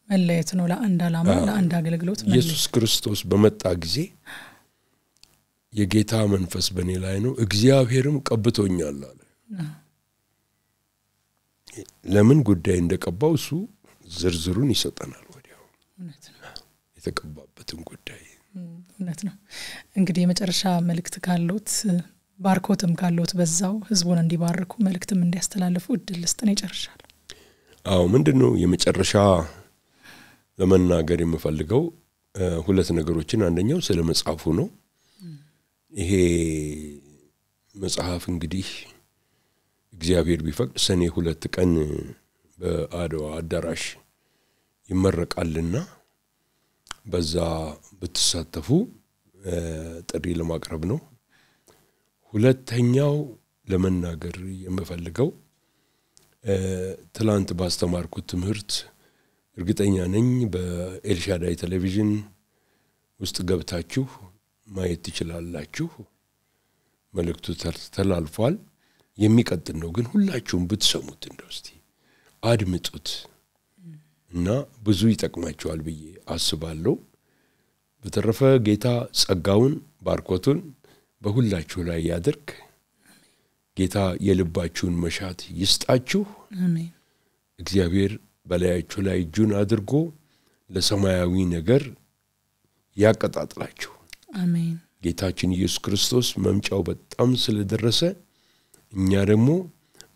መለየት ነው ለአንድ ዓላማ ለአንድ አገልግሎት መለየት።
ኢየሱስ ክርስቶስ በመጣ ጊዜ የጌታ መንፈስ በእኔ ላይ ነው እግዚአብሔርም ቀብቶኛል አለ። ለምን ጉዳይ እንደቀባው እሱ ዝርዝሩን ይሰጠናል ወዲያው የተቀባበትን ጉዳይ።
እውነት ነው። እንግዲህ የመጨረሻ መልእክት ካሉት ባርኮትም ካሉት በዛው ህዝቡን እንዲባርኩ መልእክትም እንዲያስተላልፉ እድል ልስጥን ይጨርሻል።
ምንድነው የመጨረሻ ለመናገር የምፈልገው ሁለት ነገሮችን። አንደኛው ስለ መጽሐፉ ነው። ይሄ መጽሐፍ እንግዲህ እግዚአብሔር ቢፈቅድ ሰኔ 2 ቀን በአድዋ አዳራሽ ይመረቃልና በዛ ብትሳተፉ ጥሪ ለማቅረብ ነው። ሁለተኛው ለመናገር የምፈልገው ትላንት ባስተማርኩት ትምህርት እርግጠኛ ነኝ በኤልሻዳይ ቴሌቪዥን ውስጥ ገብታችሁ ማየት ትችላላችሁ። መልእክቱ ተላልፏል። የሚቀጥል ነው ግን ሁላችሁም ብትሰሙት እንደውስቲ አድምጡት እና ብዙ ይጠቅማችኋል ብዬ አስባለሁ። በተረፈ ጌታ ጸጋውን ባርኮቱን በሁላችሁ ላይ ያድርግ። ጌታ የልባችሁን መሻት ይስጣችሁ።
አሜን።
እግዚአብሔር በላያችሁ ላይ እጁን አድርጎ ለሰማያዊ ነገር ያቀጣጥላችሁ።
አሜን።
ጌታችን ኢየሱስ ክርስቶስ መምጫው በጣም ስለደረሰ እኛ ደግሞ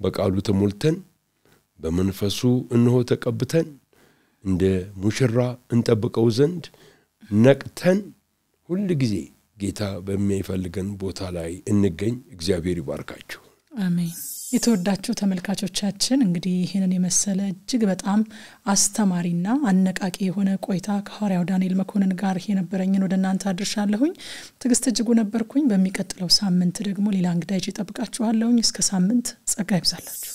በቃሉ ተሞልተን በመንፈሱ እንሆ ተቀብተን እንደ ሙሽራ እንጠብቀው ዘንድ ነቅተን ሁሉ ጊዜ ጌታ በሚፈልገን ቦታ ላይ እንገኝ። እግዚአብሔር ይባርካችሁ።
አሜን። የተወዳችሁ ተመልካቾቻችን እንግዲህ ይሄንን የመሰለ እጅግ በጣም አስተማሪና አነቃቂ የሆነ ቆይታ ከሐዋርያው ዳንኤል መኮንን ጋር የነበረኝን ወደናንተ አድርሻለሁኝ። ትግስት እጅጉ ነበርኩኝ። በሚቀጥለው ሳምንት ደግሞ ሌላ እንግዳ ይዤ እጠብቃችኋለሁኝ። እስከ ሳምንት ጸጋ ይብዛላችሁ።